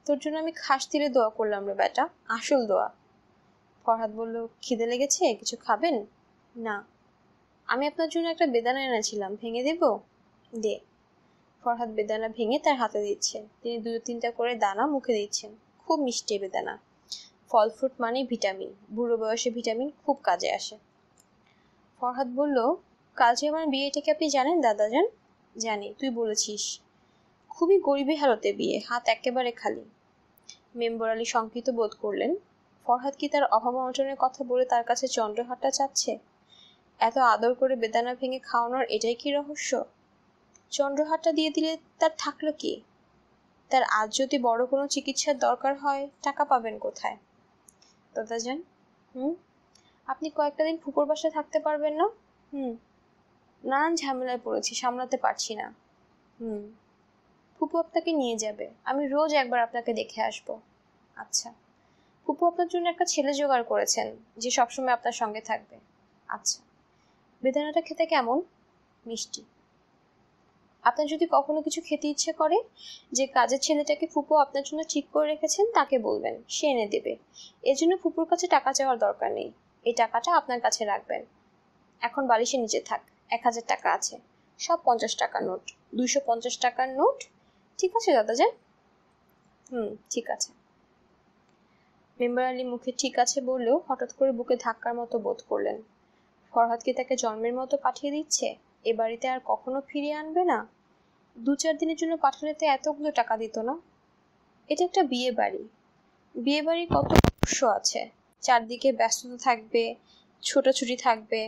A: তোর জন্য আমি খাস দিলে দোয়া করলাম রে বেটা, আসল দোয়া। ফরহাদ বলল, খিদে লেগেছে, কিছু খাবেন? না। আমি আপনার জন্য একটা বেদানা এনেছিলাম, ভেঙে দেব? দে। ফরহাদ বেদানা ভেঙে তার হাতে দিচ্ছে। তিনি 2-3টা করে দানা মুখে দিচ্ছেন। খুব মিষ্টি বেদানা। ফল ফ্রুট মানে ভিটামিন, বুড়ো বয়সে ভিটামিন খুব কাজে আসে। ফরহাদ বলল, কাল যে আমার বিয়ে, এটা কি আপনি জানেন দাদাজান? জানি, তুই বলেছিস। খুবই গরিবী হালতে বিয়ে, হাত একেবারে খালি। মেম্বার আলী শঙ্কিত বোধ করলেন। ফরহাদ কি তার অভাব অনটনের কথা বলে তার কাছে চন্দ্রহারটা চাচ্ছে? এত আদর করে বেদানা ভেঙে খাওয়ানোর এটাই কি রহস্য? চন্দ্রহারটা দিয়ে দিলে তার থাকলো কি? তার আজ যদি বড় কোনো চিকিৎসার দরকার হয়, টাকা পাবেন কোথায়? দাদাজান, আপনি কয়েকটা দিন ফুপুর বাসায় থাকতে পারবেন না? নানান ঝামেলায় পড়েছি, সামলাতে পারছি না। ফুপু আপনাকে নিয়ে যাবে, আমি রোজ একবার আপনাকে দেখে আসব। আচ্ছা। ফুপু আপনার জন্য একটা ছেলে জোগাড় করেছেন, যে সবসময় আপনার সঙ্গে থাকবে। আচ্ছা। বেদানাটা খেতে কেমন? মিষ্টি। আপনার যদি কখনো কিছু খেতে ইচ্ছে করে, যে কাজের ছেলেটাকে ফুপু আপনার জন্য ঠিক করে রেখেছেন তাকে বলবেন, সে এনে দেবে। এজন্য ফুপুর কাছে টাকা চাওয়ার দরকার নেই। এই টাকাটা আপনার কাছে রাখবেন। এখন বালিশের নিচে থাক। 1000 টাকা আছে, সব 50 টাকার নোট, 250 টাকার নোট। ঠিক আছে দাদাজান? ঠিক আছে। মেম্বার আলী মুখে ঠিক আছে বললেও হঠাৎ করে বুকে ধাক্কার মতো বোধ করলেন। ফরহাদ কি তাকে জন্মের মতো পাঠিয়ে দিচ্ছে? এ বাড়িতে আর কখনো ফিরিয়ে আনবে না? 2-4 দিনের জন্য পাঠালে তো এতগুলো টাকা দিত না। এটা একটা বিয়ে বাড়ি। বিয়ে বাড়ি কত রহস্য আছে। চারদিকে ব্যস্ততা থাকবে, ছোটাছুটি থাকবে,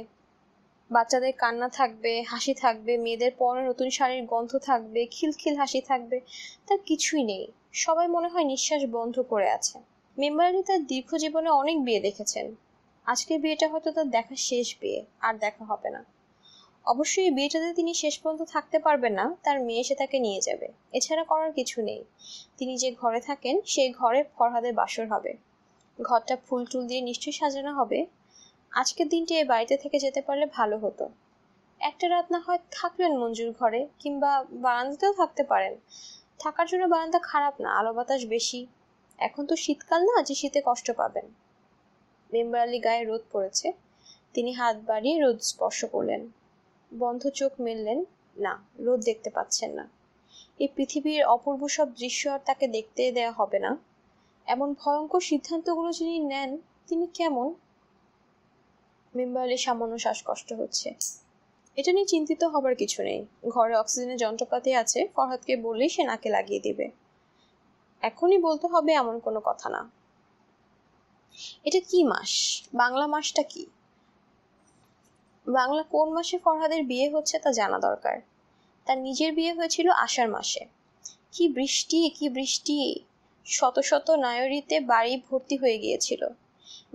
A: বাচ্চাদের কান্না থাকবে, হাসি থাকবে, মেয়েদের পরনে নতুন শাড়ির গন্ধ থাকবে, খিলখিল হাসি থাকবে। তার কিছুই নেই। সবাই মনে হয় নিঃশ্বাস বন্ধ করে আছে। মেম্বার আলী তার দীর্ঘ জীবনে অনেক বিয়ে দেখেছেন। আজকের বিয়েটা হয়তো তার দেখা শেষ বিয়ে, আর দেখা হবে না। অবশ্যই বিয়েটাতে তিনি শেষ পর্যন্ত থাকতে পারবেন না, তার মেয়ে এসে তাকে নিয়ে যাবে। এছাড়া করার কিছু নেই। তিনি যে ঘরে থাকেন সেই ঘরে ফরহাদের বাসর হবে। ঘরটা ফুল টুল দিয়ে নিশ্চয়ই সাজানো হবে। আজকের দিনটি এই বাড়িতে থেকে যেতে পারলে ভালো হতো। একটা রাত না হয় থাকলেন মঞ্জুর ঘরে, কিংবা বারান্দাতেও থাকতে পারেন। থাকার জন্য বারান্দা খারাপ না, আলো বাতাস বেশি। এখন তো শীতকাল না যে শীতে কষ্ট পাবেন। মেম্বার আলী গায়ে রোদ পড়েছে। তিনি হাত বাড়িয়ে রোদ স্পর্শ করলেন। বন্ধ চোখ মেললেন। না, রোদ দেখতে পাচ্ছেন না। এই পৃথিবীর অপূর্ব সব দৃশ্য আর তাকে দেখতে দেয়া হবে না। এমন ভয়ঙ্কর সিদ্ধান্তগুলো যিনি নেন, তিনি কেমন? মেম্বার আলী সামান্য শ্বাসকষ্ট হচ্ছে। এটা নিয়ে চিন্তিত হবার কিছু নেই। ঘরে অক্সিজেনের যন্ত্রপাতি আছে, ফরহাদকে বললেই সে নাকে লাগিয়ে দিবে। এখনই বলতে হবে এমন কোনো কথা না। এটা কি মাস? বাংলা মাসটা কি? বাংলা কোন মাসে ফরহাদের বিয়ে হচ্ছে তা জানা দরকার। তার নিজের বিয়ে হয়েছিল আষাঢ় মাসে। কি বৃষ্টি, কি বৃষ্টি! শত শত নায়রিতে বাড়ি ভর্তি হয়ে গিয়েছিল।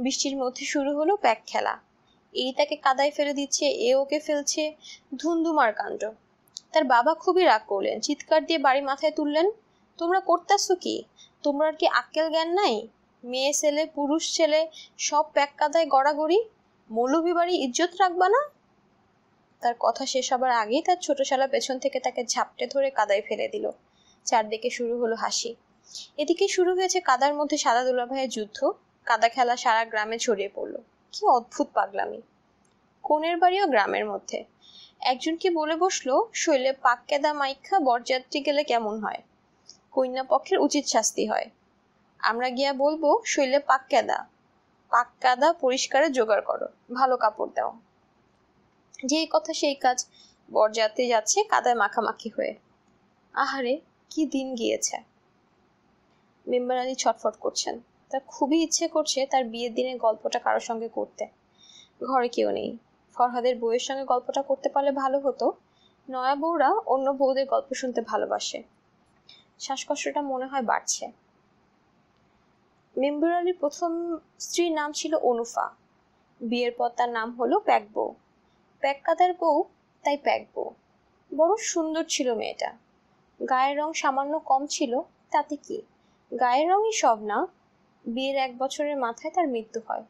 A: বৃষ্টির মধ্যে শুরু হলো প্যাক খেলা। এই তাকে কাদায় ফেলে দিচ্ছে, এ ওকে ফেলছে, ধুমধুমার কাণ্ড। তার বাবা খুবই রাগ করলেন, চিৎকার দিয়ে বাড়ি মাথায় তুললেন। তোমরা করতেছো কি? তোমরা কি আক্কেল জ্ঞান নাই? মেয়ে ছেলে পুরুষ ছেলে সব প্যাক কাদায় গড়াগড়ি। মৌলভী বাড়ি ইজ্জত রাখবা না? তার কথা শেষ হবার আগেই তার ছোট শালা পেছন থেকে তাকে ঝাপটে ধরে কাদায় ফেলে দিল। চারদিকে শুরু হলো হাসি। এদিকে শুরু হয়েছে কাদার মধ্যে সাদা দুলাভাইয়ের যুদ্ধ। কাদা খেলা সারা গ্রামে ছড়িয়ে পড়ল। কি অদ্ভুত পাগলামি! কোণের বাড়িও গ্রামের মধ্যে। একজনকে বলে বসলো, শৈলে পাক কেদা মাইখা বরযাত্রী গেলে কেমন হয়? কন্যা পক্ষের উচিত শাস্তি হয়। আমরা গিয়া বলবো, শৈলে পাক কাদা পরিষ্কারে জোগাড় করো, ভালো কাপড় দাও। যেই কথা সেই কাজ। বরযাত্রী যাচ্ছে কাদায় মাখামাখি হয়ে। আহারে, কি দিন গিয়েছে! মেম্বার আলী ছটফট করছেন। তার খুবই ইচ্ছে করছে তার বিয়ের দিনের গল্পটা কারোর সঙ্গে করতে। ঘরে কেউ নেই। ফরহাদের বউয়ের সঙ্গে গল্পটা করতে পারলে ভালো হতো। নয়া বউরা অন্য বউদের গল্প শুনতে ভালোবাসে। শ্বাসকষ্টটা মনে হয় বাড়ছে। মেম্বার আলীর প্রথম স্ত্রীর নাম ছিল অনুফা। বিয়ের পর তার নাম হলো প্যাক বউ। প্যাক কাদার বউ, তাই প্যাক বউ। বড় সুন্দর ছিল মেয়েটা। গায়ের রং সামান্য কম ছিল, তাতে কি? গায়ের রঙই সব না। বিয়ের 1 বছরের মাথায় তার মৃত্যু হয়।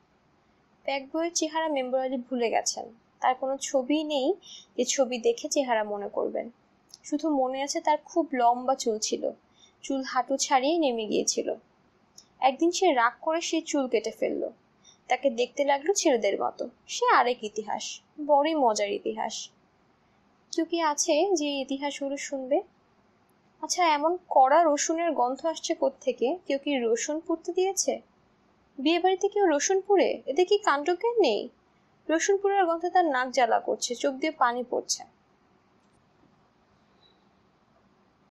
A: প্যাক বউয়ের চেহারা মেম্বার আলী ভুলে গেছেন। তার কোনো ছবি নেই যে ছবি দেখে চেহারা মনে করবেন। শুধু মনে আছে তার খুব লম্বা চুল ছিল, চুল হাঁটু ছাড়িয়ে নেমে গিয়েছিল। একদিন সে রাগ করে সেই চুল কেটে ফেললো। তাকে দেখতে লাগলো ছেলেদের মতো। সে আরেক ইতিহাস, বড়ই মজার ইতিহাস। কেউ কি আছে যে ইতিহাসগুলো শুনবে? আচ্ছা, এমন কড়া রসুনের গন্ধ আসছে কোত্থেকে? কেউ কি রসুন পুড়তে দিয়েছে? বিয়ে বাড়িতে কেউ রসুন পুড়ে? এতে কি কাণ্ডজ্ঞান নেই? রসুন পুড়ার গন্ধে তার নাক জ্বালা করছে, চোখ দিয়ে পানি পড়ছে।